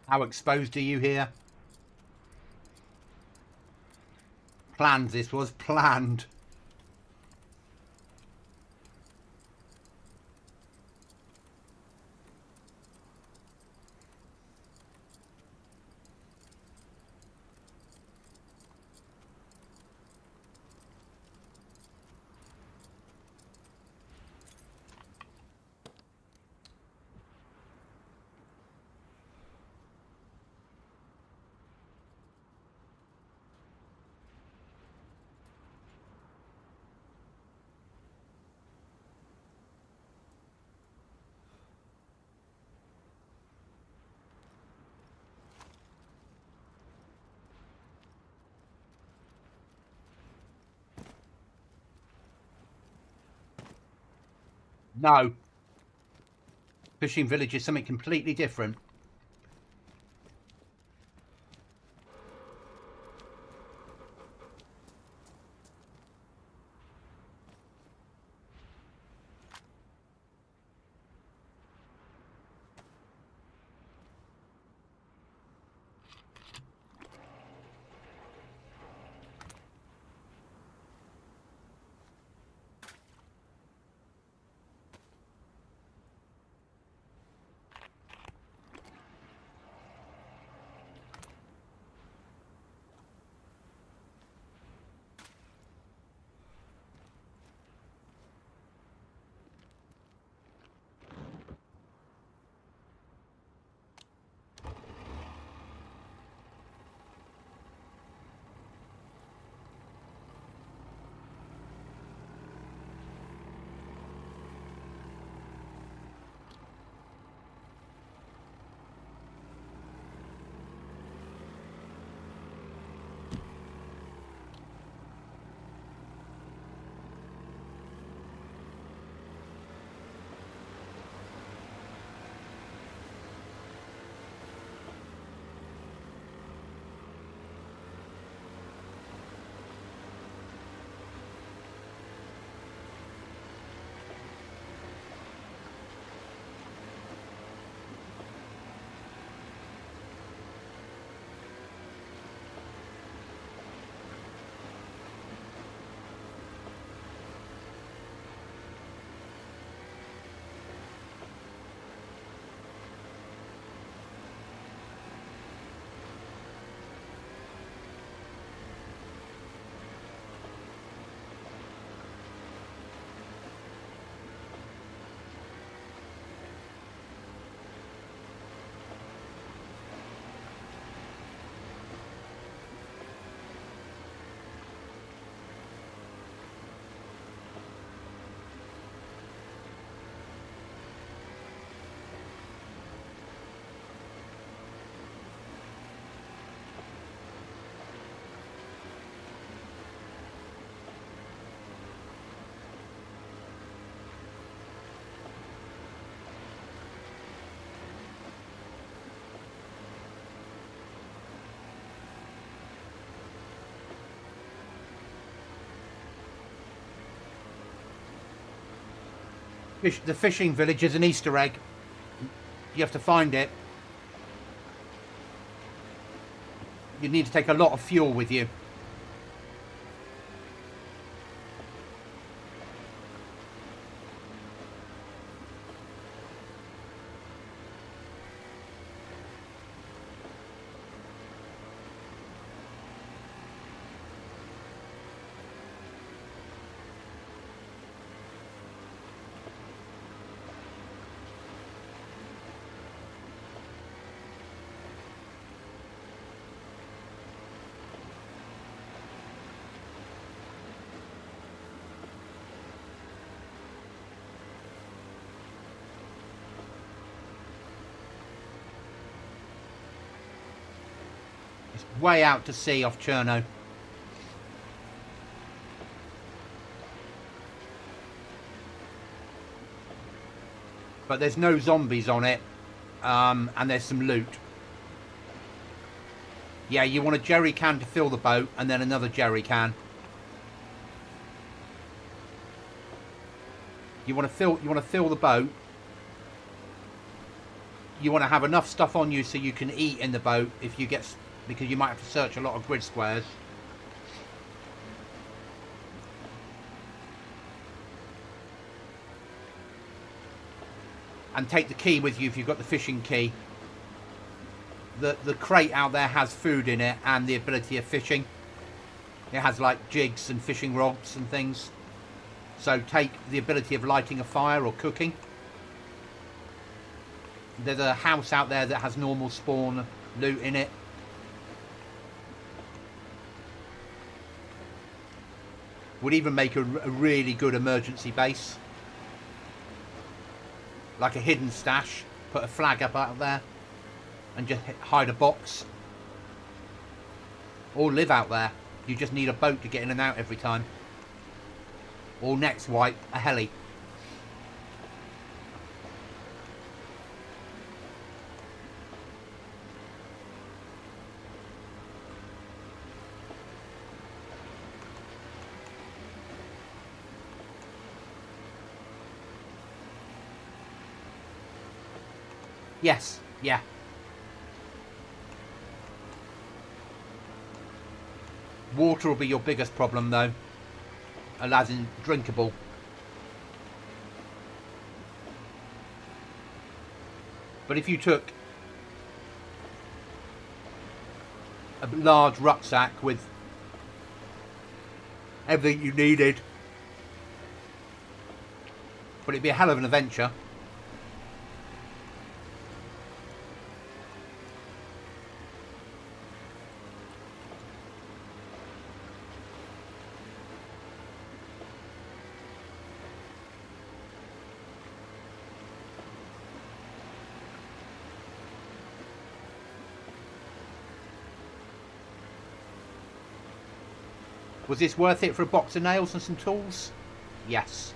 How exposed are you here? Planned. This was planned. No. Fishing village is something completely different. The fishing village is an Easter egg. You have to find it. You need to take a lot of fuel with you. Way out to sea off Cherno. But there's no zombies on it. And there's some loot. Yeah, you want a jerry can to fill the boat and then another jerry can. You want to fill the boat. You want to have enough stuff on you so you can eat in the boat if you get, because you might have to search a lot of grid squares. And take the key with you if you've got the fishing key. The crate out there has food in it and the ability of fishing. It has like jigs and fishing rods and things. So take the ability of lighting a fire or cooking. There's a house out there that has normal spawn loot in it. Would even make a really good emergency base. Like a hidden stash. Put a flag up out there. And just hide a box. Or live out there. You just need a boat to get in and out every time. Or next wipe, a heli. Yes, yeah. Water will be your biggest problem though. As in drinkable. But if you took a large rucksack with everything you needed, but it'd be a hell of an adventure. Was this worth it for a box of nails and some tools? Yes.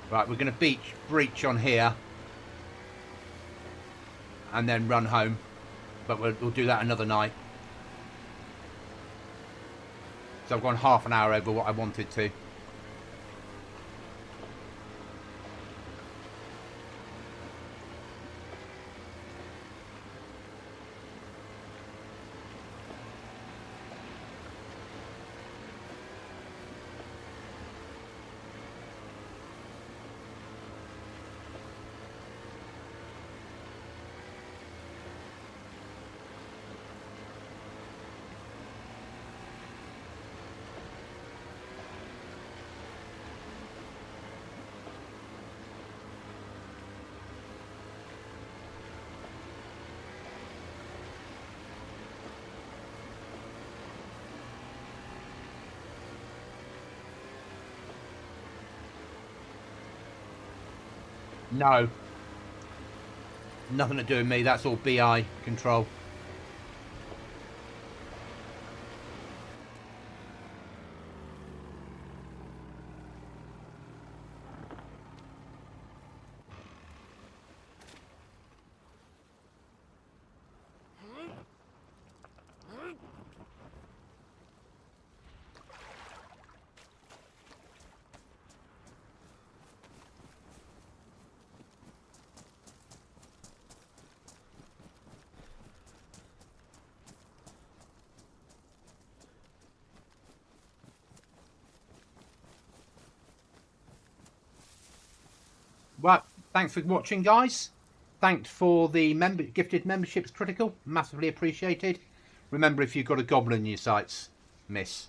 Right, we're going to breach on here and then run home, but we'll do that another night. So I've gone half an hour over what I wanted to. No. Nothing to do with me. That's all BI control. Well, thanks for watching, guys. Thanks for the gifted memberships, critical. Massively appreciated. Remember, if you've got a goblin in your sights, miss.